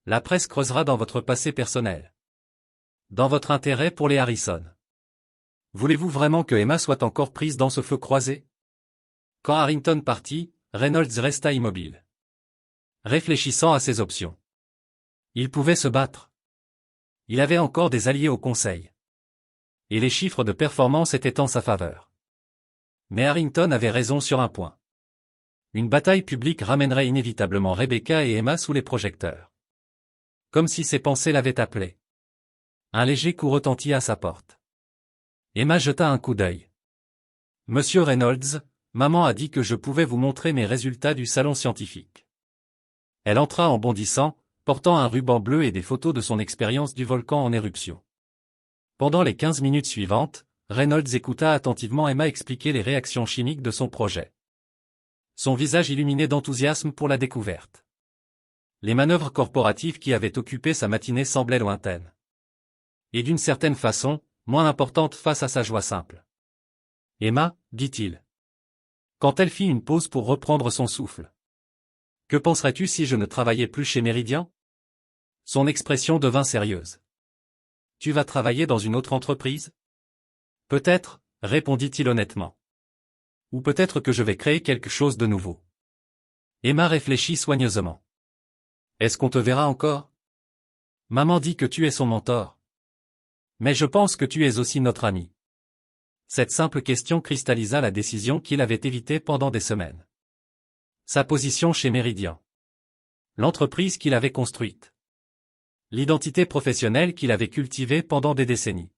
La presse creusera dans votre passé personnel. Dans votre intérêt pour les Harrison. Voulez-vous vraiment que Emma soit encore prise dans ce feu croisé? Quand Harrington partit, Reynolds resta immobile, réfléchissant à ses options. Il pouvait se battre. Il avait encore des alliés au conseil. Et les chiffres de performance étaient en sa faveur. Mais Harrington avait raison sur un point. Une bataille publique ramènerait inévitablement Rebecca et Emma sous les projecteurs. Comme si ses pensées l'avaient appelé. Un léger coup retentit à sa porte. Emma jeta un coup d'œil. Monsieur Reynolds, maman a dit que je pouvais vous montrer mes résultats du salon scientifique. Elle entra en bondissant, portant un ruban bleu et des photos de son expérience du volcan en éruption. Pendant les 15 minutes suivantes, Reynolds écouta attentivement Emma expliquer les réactions chimiques de son projet. Son visage illuminé d'enthousiasme pour la découverte. Les manœuvres corporatives qui avaient occupé sa matinée semblaient lointaines. Et d'une certaine façon, moins importantes face à sa joie simple. Emma, dit-il. Quand elle fit une pause pour reprendre son souffle. Que penserais-tu si je ne travaillais plus chez Meridian? Son expression devint sérieuse. Tu vas travailler dans une autre entreprise? Peut-être, répondit-il honnêtement. Ou peut-être que je vais créer quelque chose de nouveau. Emma réfléchit soigneusement. Est-ce qu'on te verra encore? Maman dit que tu es son mentor. Mais je pense que tu es aussi notre ami. Cette simple question cristallisa la décision qu'il avait évitée pendant des semaines. Sa position chez Meridian. L'entreprise qu'il avait construite. L'identité professionnelle qu'il avait cultivée pendant des décennies.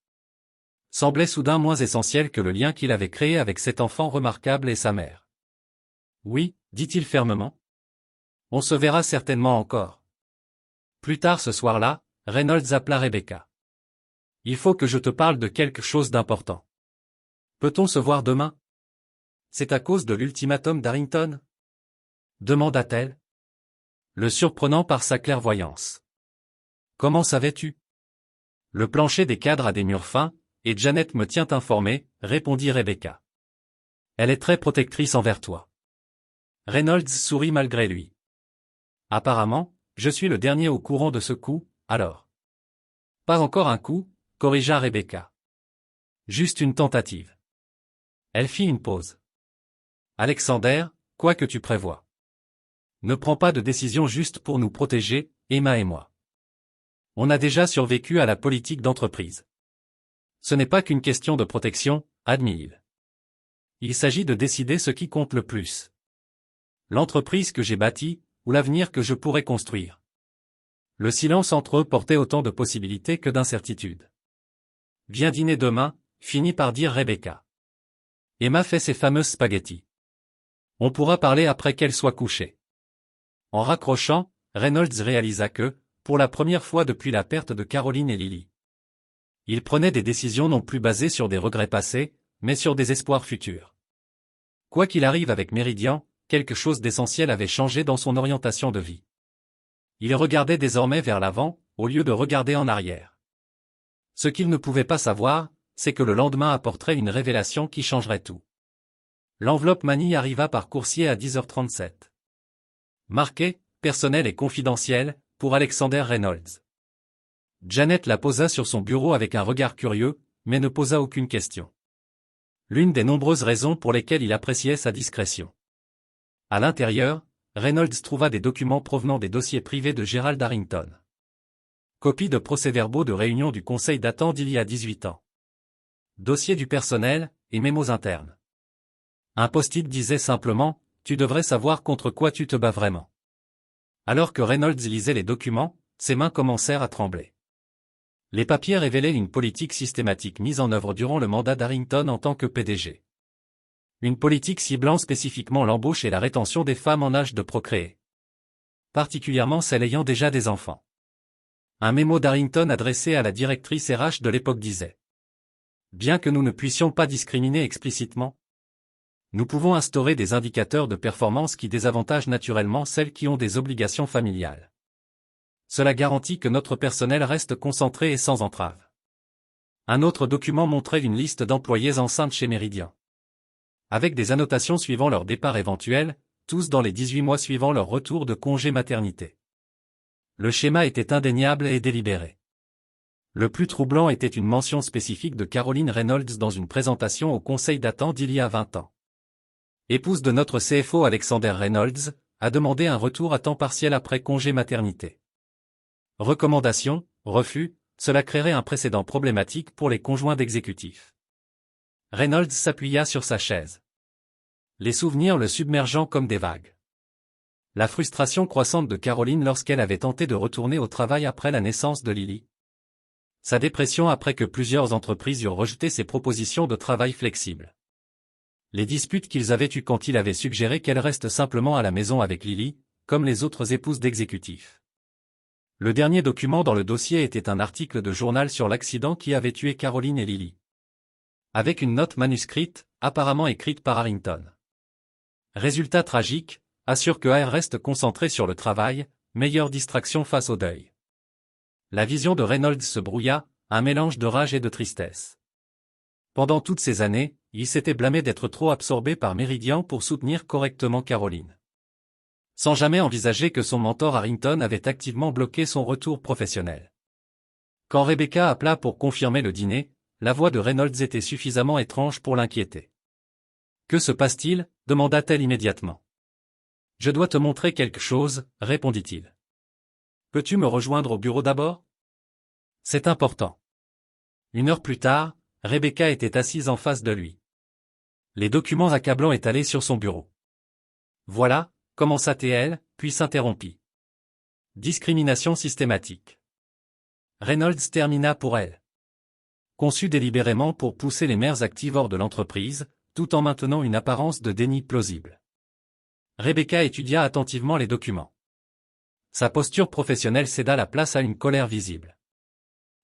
Semblait soudain moins essentielle que le lien qu'il avait créé avec cet enfant remarquable et sa mère. Oui, dit-il fermement. On se verra certainement encore. Plus tard ce soir-là, Reynolds appela Rebecca. Il faut que je te parle de quelque chose d'important. Peut-on se voir demain? C'est à cause de l'ultimatum d'Harrington? Demanda-t-elle. Le surprenant par sa clairvoyance. Comment savais-tu? Le plancher des cadres a des murs fins, et Janet me tient informé, répondit Rebecca. Elle est très protectrice envers toi. Reynolds sourit malgré lui. Apparemment, je suis le dernier au courant de ce coup, alors. Pas encore un coup, corrigea Rebecca. Juste une tentative. Elle fit une pause. Alexander, quoi que tu prévois. Ne prends pas de décision juste pour nous protéger, Emma et moi. On a déjà survécu à la politique d'entreprise. Ce n'est pas qu'une question de protection, admit-il. Il s'agit de décider ce qui compte le plus. L'entreprise que j'ai bâtie, ou l'avenir que je pourrais construire. Le silence entre eux portait autant de possibilités que d'incertitudes. Viens dîner demain, finit par dire Rebecca. Emma fait ses fameuses spaghettis. On pourra parler après qu'elle soit couchée. En raccrochant, Reynolds réalisa que, pour la première fois depuis la perte de Caroline et Lily, il prenait des décisions non plus basées sur des regrets passés, mais sur des espoirs futurs. Quoi qu'il arrive avec Meridian, quelque chose d'essentiel avait changé dans son orientation de vie. Il regardait désormais vers l'avant, au lieu de regarder en arrière. Ce qu'il ne pouvait pas savoir, c'est que le lendemain apporterait une révélation qui changerait tout. L'enveloppe Manille arriva par coursier à 10h37. Marqué, personnel et confidentiel, pour Alexander Reynolds. Janet la posa sur son bureau avec un regard curieux, mais ne posa aucune question. L'une des nombreuses raisons pour lesquelles il appréciait sa discrétion. À l'intérieur, Reynolds trouva des documents provenant des dossiers privés de Gerald Harrington. Copie de procès-verbaux de réunion du conseil datant d'il y a 18 ans. Dossier du personnel, et mémos internes. Un post-it disait simplement, tu devrais savoir contre quoi tu te bats vraiment. Alors que Reynolds lisait les documents, ses mains commencèrent à trembler. Les papiers révélaient une politique systématique mise en œuvre durant le mandat d'Harrington en tant que PDG. Une politique ciblant spécifiquement l'embauche et la rétention des femmes en âge de procréer. Particulièrement celles ayant déjà des enfants. Un mémo d'Harrington adressé à la directrice RH de l'époque disait. Bien que nous ne puissions pas discriminer explicitement, nous pouvons instaurer des indicateurs de performance qui désavantagent naturellement celles qui ont des obligations familiales. Cela garantit que notre personnel reste concentré et sans entrave. Un autre document montrait une liste d'employés enceintes chez Meridian, avec des annotations suivant leur départ éventuel, tous dans les 18 mois suivant leur retour de congé maternité. Le schéma était indéniable et délibéré. Le plus troublant était une mention spécifique de Caroline Reynolds dans une présentation au conseil datant d'il y a 20 ans. Épouse de notre CFO Alexander Reynolds, a demandé un retour à temps partiel après congé maternité. Recommandation, refus, cela créerait un précédent problématique pour les conjoints d'exécutifs. Reynolds s'appuya sur sa chaise. Les souvenirs le submergeant comme des vagues. La frustration croissante de Caroline lorsqu'elle avait tenté de retourner au travail après la naissance de Lily. Sa dépression après que plusieurs entreprises eurent rejeté ses propositions de travail flexible. Les disputes qu'ils avaient eues quand il avait suggéré qu'elle reste simplement à la maison avec Lily, comme les autres épouses d'exécutifs. Le dernier document dans le dossier était un article de journal sur l'accident qui avait tué Caroline et Lily. Avec une note manuscrite, apparemment écrite par Harrington. Résultat tragique, assure que AR reste concentré sur le travail, meilleure distraction face au deuil. La vision de Reynolds se brouilla, un mélange de rage et de tristesse. Pendant toutes ces années, il s'était blâmé d'être trop absorbé par Meridian pour soutenir correctement Caroline. Sans jamais envisager que son mentor Harrington avait activement bloqué son retour professionnel. Quand Rebecca appela pour confirmer le dîner, la voix de Reynolds était suffisamment étrange pour l'inquiéter. « Que se passe-t-il » demanda-t-elle immédiatement. « Je dois te montrer quelque chose, répondit-il. « Peux-tu me rejoindre au bureau d'abord ? C'est important. » 1 heure plus tard, Rebecca était assise en face de lui. Les documents accablants étalés sur son bureau. « Voilà », commença-t-elle, puis s'interrompit. « Discrimination systématique. » Reynolds termina pour elle. Conçu délibérément pour pousser les mères actives hors de l'entreprise, tout en maintenant une apparence de déni plausible. Rebecca étudia attentivement les documents. Sa posture professionnelle céda la place à une colère visible.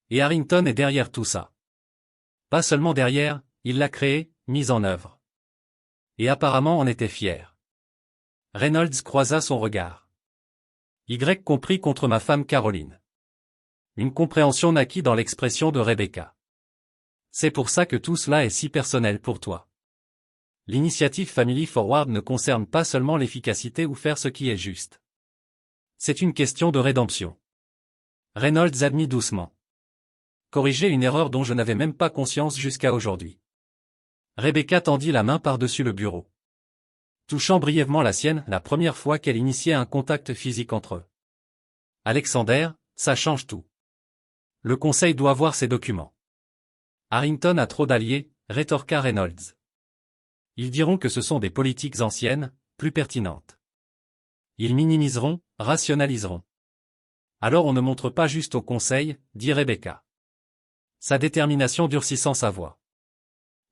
Et Harrington est derrière tout ça. Pas seulement derrière, il l'a créé, mise en œuvre. Et apparemment en était fier. Reynolds croisa son regard. Y compris contre ma femme Caroline. Une compréhension naquit dans l'expression de Rebecca. C'est pour ça que tout cela est si personnel pour toi. L'initiative Family Forward ne concerne pas seulement l'efficacité ou faire ce qui est juste. C'est une question de rédemption. Reynolds admit doucement. Corriger une erreur dont je n'avais même pas conscience jusqu'à aujourd'hui. Rebecca tendit la main par-dessus le bureau. Touchant brièvement la sienne, la première fois qu'elle initiait un contact physique entre eux. Alexander, ça change tout. Le conseil doit voir ces documents. Harrington a trop d'alliés, rétorqua Reynolds. Ils diront que ce sont des politiques anciennes, plus pertinentes. Ils minimiseront, rationaliseront. Alors on ne montre pas juste au conseil, dit Rebecca. Sa détermination durcissant sa voix.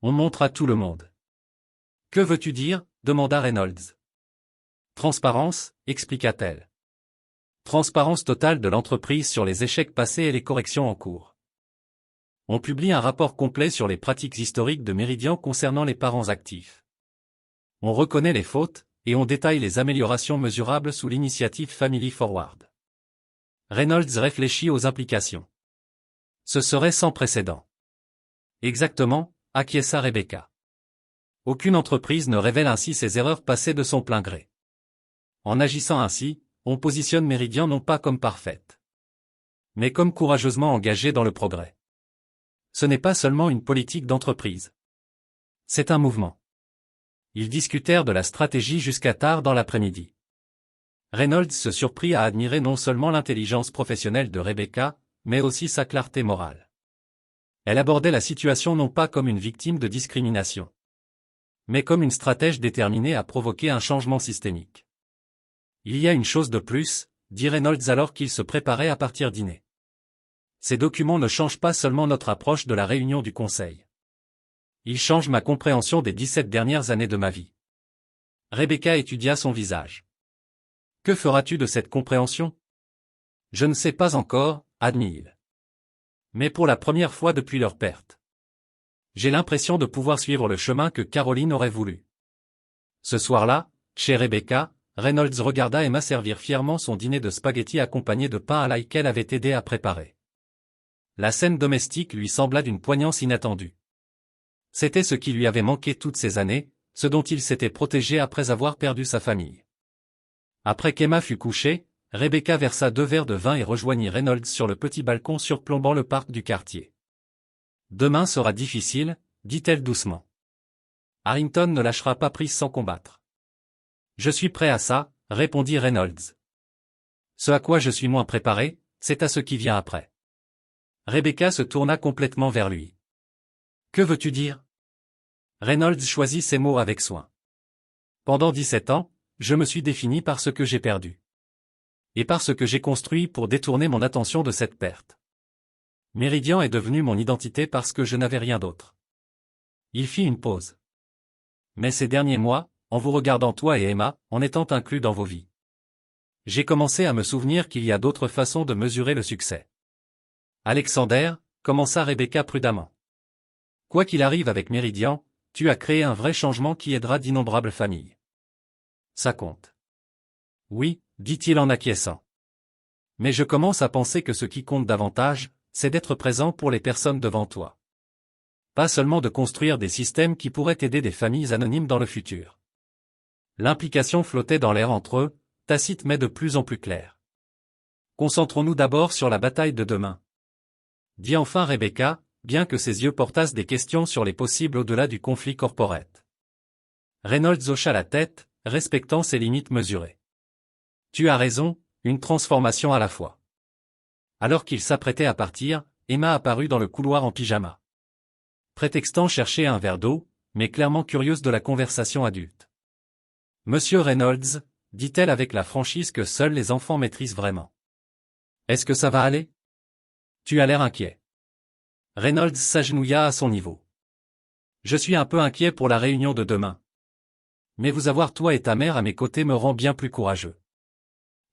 On montre à tout le monde. Que veux-tu dire ? Demanda Reynolds. Transparence, expliqua-t-elle. Transparence totale de l'entreprise sur les échecs passés et les corrections en cours. On publie un rapport complet sur les pratiques historiques de Meridian concernant les parents actifs. On reconnaît les fautes, et on détaille les améliorations mesurables sous l'initiative Family Forward. Reynolds réfléchit aux implications. Ce serait sans précédent. Exactement, acquiesça Rebecca. Aucune entreprise ne révèle ainsi ses erreurs passées de son plein gré. En agissant ainsi, on positionne Meridian non pas comme parfaite, mais comme courageusement engagée dans le progrès. Ce n'est pas seulement une politique d'entreprise. C'est un mouvement. Ils discutèrent de la stratégie jusqu'à tard dans l'après-midi. Reynolds se surprit à admirer non seulement l'intelligence professionnelle de Rebecca, mais aussi sa clarté morale. Elle abordait la situation non pas comme une victime de discrimination, mais comme une stratège déterminée à provoquer un changement systémique. Il y a une chose de plus, dit Reynolds alors qu'il se préparait à partir dîner. Ces documents ne changent pas seulement notre approche de la réunion du Conseil. Ils changent ma compréhension des 17 dernières années de ma vie. Rebecca étudia son visage. Que feras-tu de cette compréhension ? Je ne sais pas encore, admit-il. Mais pour la première fois depuis leur perte. J'ai l'impression de pouvoir suivre le chemin que Caroline aurait voulu. Ce soir-là, chez Rebecca, Reynolds regarda Emma servir fièrement son dîner de spaghettis accompagné de pain à l'ail qu'elle avait aidé à préparer. La scène domestique lui sembla d'une poignance inattendue. C'était ce qui lui avait manqué toutes ces années, ce dont il s'était protégé après avoir perdu sa famille. Après qu'Emma fut couchée, Rebecca versa 2 verres de vin et rejoignit Reynolds sur le petit balcon surplombant le parc du quartier. « Demain sera difficile, dit-elle doucement. Harrington ne lâchera pas prise sans combattre. Je suis prêt à ça, répondit Reynolds. Ce à quoi je suis moins préparé, c'est à ce qui vient après. Rebecca se tourna complètement vers lui. Que veux-tu dire? Reynolds choisit ses mots avec soin. Pendant 17 ans, je me suis défini par ce que j'ai perdu. Et par ce que j'ai construit pour détourner mon attention de cette perte. Méridian est devenu mon identité parce que je n'avais rien d'autre. Il fit une pause. Mais ces derniers mois, en vous regardant toi et Emma, en étant inclus dans vos vies, j'ai commencé à me souvenir qu'il y a d'autres façons de mesurer le succès. Alexander, commença Rebecca prudemment. Quoi qu'il arrive avec Méridian, tu as créé un vrai changement qui aidera d'innombrables familles. Ça compte. Oui, dit-il en acquiesçant. Mais je commence à penser que ce qui compte davantage, c'est d'être présent pour les personnes devant toi. Pas seulement de construire des systèmes qui pourraient aider des familles anonymes dans le futur. L'implication flottait dans l'air entre eux, tacite mais de plus en plus claire. Concentrons-nous d'abord sur la bataille de demain. Dit enfin Rebecca, bien que ses yeux portassent des questions sur les possibles au-delà du conflit corporate. Reynolds hocha la tête, respectant ses limites mesurées. Tu as raison, une transformation à la fois. Alors qu'il s'apprêtait à partir, Emma apparut dans le couloir en pyjama. Prétextant chercher un verre d'eau, mais clairement curieuse de la conversation adulte. Monsieur Reynolds, dit-elle avec la franchise que seuls les enfants maîtrisent vraiment. Est-ce que ça va aller? Tu as l'air inquiet. Reynolds s'agenouilla à son niveau. Je suis un peu inquiet pour la réunion de demain. Mais vous avoir toi et ta mère à mes côtés me rend bien plus courageux.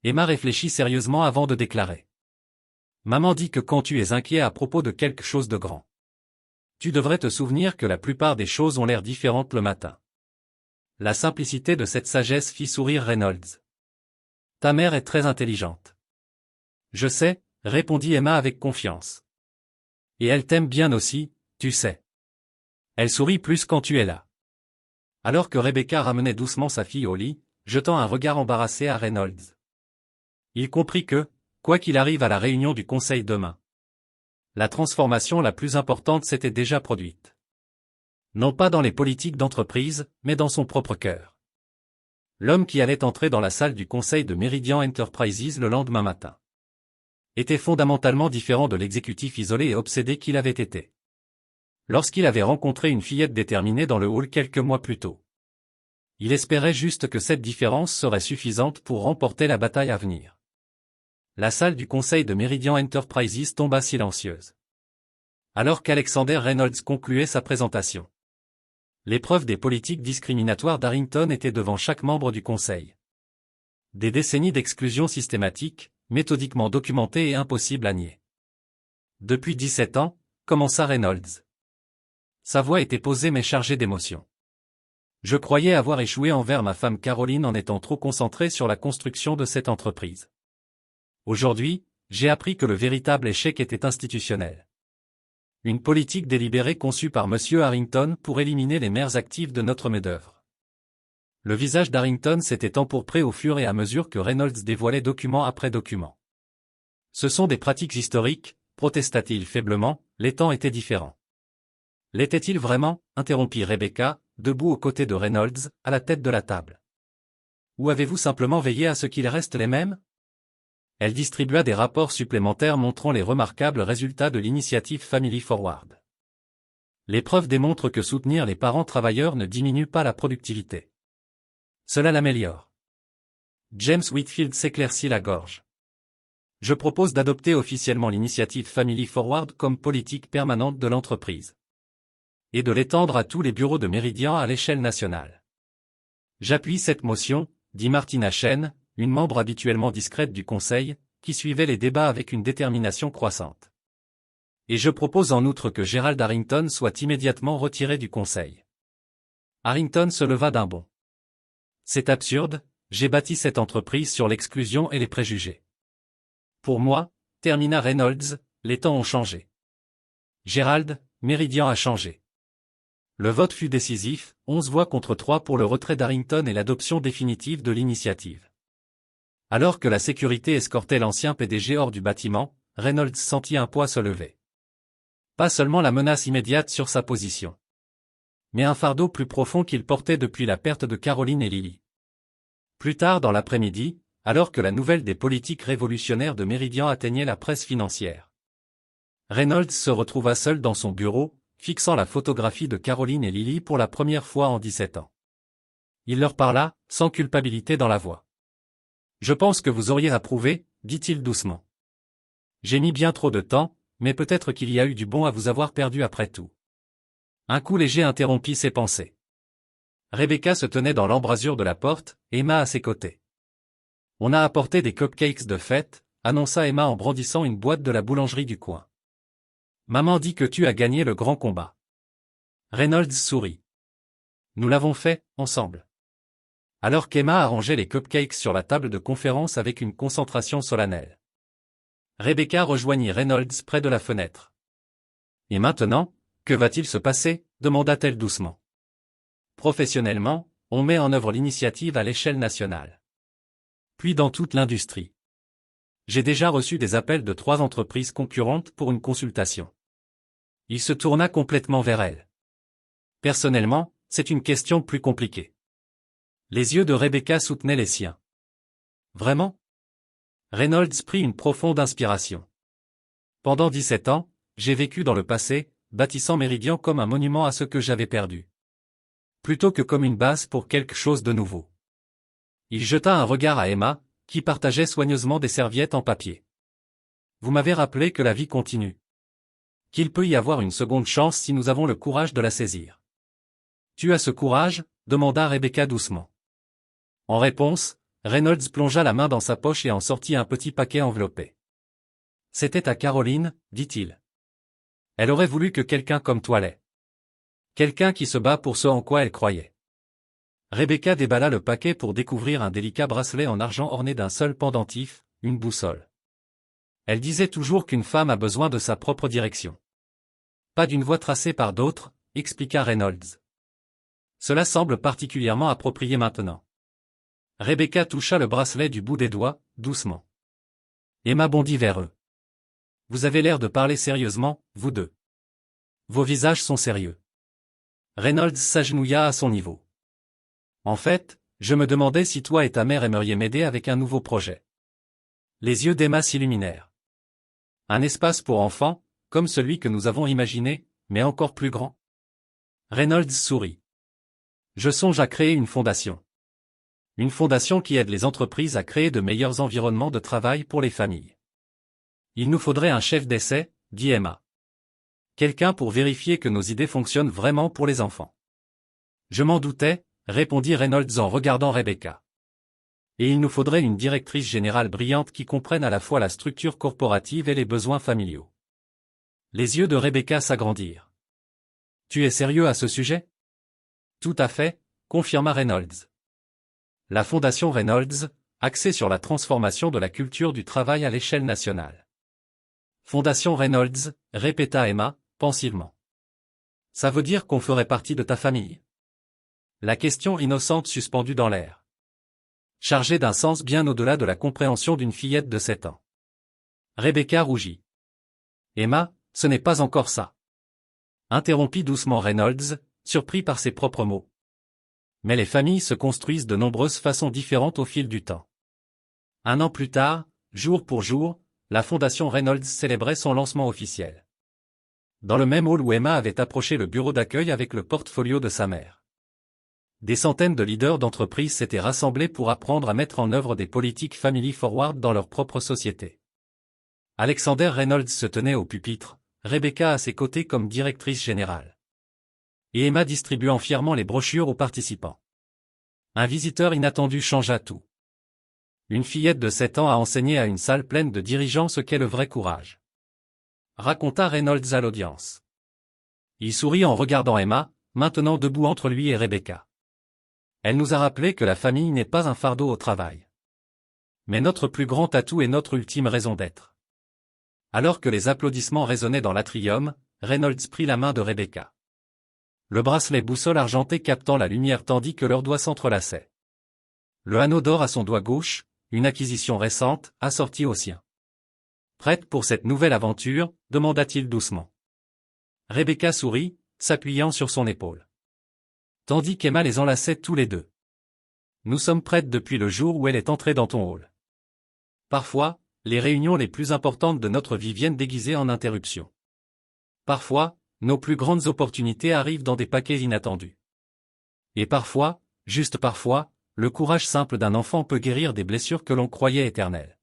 Emma réfléchit sérieusement avant de déclarer. Maman dit que quand tu es inquiet à propos de quelque chose de grand, tu devrais te souvenir que la plupart des choses ont l'air différentes le matin. La simplicité de cette sagesse fit sourire Reynolds. Ta mère est très intelligente. Je sais, répondit Emma avec confiance. Et elle t'aime bien aussi, tu sais. Elle sourit plus quand tu es là. Alors que Rebecca ramenait doucement sa fille au lit, jetant un regard embarrassé à Reynolds. Il comprit que, quoi qu'il arrive à la réunion du conseil demain, la transformation la plus importante s'était déjà produite. Non pas dans les politiques d'entreprise, mais dans son propre cœur. L'homme qui allait entrer dans la salle du conseil de Meridian Enterprises le lendemain matin était fondamentalement différent de l'exécutif isolé et obsédé qu'il avait été lorsqu'il avait rencontré une fillette déterminée dans le hall quelques mois plus tôt. Il espérait juste que cette différence serait suffisante pour remporter la bataille à venir. La salle du conseil de Meridian Enterprises tomba silencieuse. Alors qu'Alexander Reynolds concluait sa présentation. L'épreuve des politiques discriminatoires d'Harrington était devant chaque membre du conseil. Des décennies d'exclusion systématique, méthodiquement documentées et impossibles à nier. Depuis 17 ans, commença Reynolds. Sa voix était posée mais chargée d'émotion. Je croyais avoir échoué envers ma femme Caroline en étant trop concentré sur la construction de cette entreprise. Aujourd'hui, j'ai appris que le véritable échec était institutionnel. Une politique délibérée conçue par M. Harrington pour éliminer les mères actives de notre main-d'œuvre. Le visage d'Harrington s'était empourpré au fur et à mesure que Reynolds dévoilait document après document. Ce sont des pratiques historiques, protesta-t-il faiblement, les temps étaient différents. L'était-il vraiment, interrompit Rebecca, debout aux côtés de Reynolds, à la tête de la table. Ou avez-vous simplement veillé à ce qu'ils restent les mêmes? Elle distribua des rapports supplémentaires montrant les remarquables résultats de l'initiative Family Forward. Les preuves démontrent que soutenir les parents travailleurs ne diminue pas la productivité. Cela l'améliore. James Whitfield s'éclaircit la gorge. Je propose d'adopter officiellement l'initiative Family Forward comme politique permanente de l'entreprise. Et de l'étendre à tous les bureaux de Meridian à l'échelle nationale. J'appuie cette motion, dit Martina Chen, une membre habituellement discrète du conseil, qui suivait les débats avec une détermination croissante. Et je propose en outre que Gerald Harrington soit immédiatement retiré du conseil. Harrington se leva d'un bond. C'est absurde, j'ai bâti cette entreprise sur l'exclusion et les préjugés. Pour moi, termina Reynolds, les temps ont changé. Gerald, Meridian a changé. Le vote fut décisif, 11 voix contre 3 pour le retrait d'Harrington et l'adoption définitive de l'initiative. Alors que la sécurité escortait l'ancien PDG hors du bâtiment, Reynolds sentit un poids se lever. Pas seulement la menace immédiate sur sa position, mais un fardeau plus profond qu'il portait depuis la perte de Caroline et Lily. Plus tard dans l'après-midi, alors que la nouvelle des politiques révolutionnaires de Meridian atteignait la presse financière, Reynolds se retrouva seul dans son bureau, fixant la photographie de Caroline et Lily pour la première fois en 17 ans. Il leur parla, sans culpabilité dans la voix. « Je pense que vous auriez approuvé, dit-il doucement. J'ai mis bien trop de temps, mais peut-être qu'il y a eu du bon à vous avoir perdu après tout. » Un coup léger interrompit ses pensées. Rebecca se tenait dans l'embrasure de la porte, Emma à ses côtés. « On a apporté des cupcakes de fête, » annonça Emma en brandissant une boîte de la boulangerie du coin. « Maman dit que tu as gagné le grand combat. » Reynolds sourit. « Nous l'avons fait, ensemble. » Alors qu'Emma arrangeait les cupcakes sur la table de conférence avec une concentration solennelle, Rebecca rejoignit Reynolds près de la fenêtre. « Et maintenant, que va-t-il se passer ?» demanda-t-elle doucement. « Professionnellement, on met en œuvre l'initiative à l'échelle nationale. Puis dans toute l'industrie. J'ai déjà reçu des appels de 3 entreprises concurrentes pour une consultation. » Il se tourna complètement vers elle. « Personnellement, c'est une question plus compliquée. » Les yeux de Rebecca soutenaient les siens. « Vraiment ?» Reynolds prit une profonde inspiration. « Pendant 17 ans, j'ai vécu dans le passé, bâtissant Meridian comme un monument à ce que j'avais perdu. Plutôt que comme une base pour quelque chose de nouveau. » Il jeta un regard à Emma, qui partageait soigneusement des serviettes en papier. « Vous m'avez rappelé que la vie continue. Qu'il peut y avoir une seconde chance si nous avons le courage de la saisir. »« Tu as ce courage ?» demanda Rebecca doucement. En réponse, Reynolds plongea la main dans sa poche et en sortit un petit paquet enveloppé. « C'était à Caroline, dit-il. Elle aurait voulu que quelqu'un comme toi l'ait. Quelqu'un qui se bat pour ce en quoi elle croyait. » Rebecca déballa le paquet pour découvrir un délicat bracelet en argent orné d'un seul pendentif, une boussole. Elle disait toujours qu'une femme a besoin de sa propre direction. Pas d'une voie tracée par d'autres, expliqua Reynolds. Cela semble particulièrement approprié maintenant. Rebecca toucha le bracelet du bout des doigts, doucement. Emma bondit vers eux. Vous avez l'air de parler sérieusement, vous deux. Vos visages sont sérieux. Reynolds s'agenouilla à son niveau. En fait, je me demandais si toi et ta mère aimeriez m'aider avec un nouveau projet. Les yeux d'Emma s'illuminèrent. Un espace pour enfants, comme celui que nous avons imaginé, mais encore plus grand. Reynolds sourit. Je songe à créer une fondation. Une fondation qui aide les entreprises à créer de meilleurs environnements de travail pour les familles. Il nous faudrait un chef d'essai, dit Emma. Quelqu'un pour vérifier que nos idées fonctionnent vraiment pour les enfants. Je m'en doutais, répondit Reynolds en regardant Rebecca. Et il nous faudrait une directrice générale brillante qui comprenne à la fois la structure corporative et les besoins familiaux. Les yeux de Rebecca s'agrandirent. Tu es sérieux à ce sujet? Tout à fait, confirma Reynolds. La Fondation Reynolds, axée sur la transformation de la culture du travail à l'échelle nationale. Fondation Reynolds, répéta Emma, pensivement. Ça veut dire qu'on ferait partie de ta famille? La question innocente suspendue dans l'air. Chargée d'un sens bien au-delà de la compréhension d'une fillette de 7 ans. Rebecca rougit. Emma, ce n'est pas encore ça. Interrompit doucement Reynolds, surpris par ses propres mots. Mais les familles se construisent de nombreuses façons différentes au fil du temps. 1 an plus tard, jour pour jour, la Fondation Reynolds célébrait son lancement officiel. Dans le même hall où Emma avait approché le bureau d'accueil avec le portfolio de sa mère. Des centaines de leaders d'entreprises s'étaient rassemblés pour apprendre à mettre en œuvre des politiques family forward dans leur propre société. Alexander Reynolds se tenait au pupitre, Rebecca à ses côtés comme directrice générale. Et Emma distribuant fièrement les brochures aux participants. Un visiteur inattendu changea tout. Une fillette de 7 ans a enseigné à une salle pleine de dirigeants ce qu'est le vrai courage. raconta Reynolds à l'audience. Il sourit en regardant Emma, maintenant debout entre lui et Rebecca. Elle nous a rappelé que la famille n'est pas un fardeau au travail. Mais notre plus grand atout est notre ultime raison d'être. Alors que les applaudissements résonnaient dans l'atrium, Reynolds prit la main de Rebecca. Le bracelet boussole argenté captant la lumière tandis que leurs doigts s'entrelaçaient. Le anneau d'or à son doigt gauche, une acquisition récente, assortie au sien. Prête pour cette nouvelle aventure, demanda-t-il doucement. Rebecca sourit, s'appuyant sur son épaule. Tandis qu'Emma les enlaçait tous les deux. Nous sommes prêtes depuis le jour où elle est entrée dans ton hall. Parfois, les réunions les plus importantes de notre vie viennent déguisées en interruptions. Parfois, nos plus grandes opportunités arrivent dans des paquets inattendus. Et parfois, juste parfois, le courage simple d'un enfant peut guérir des blessures que l'on croyait éternelles.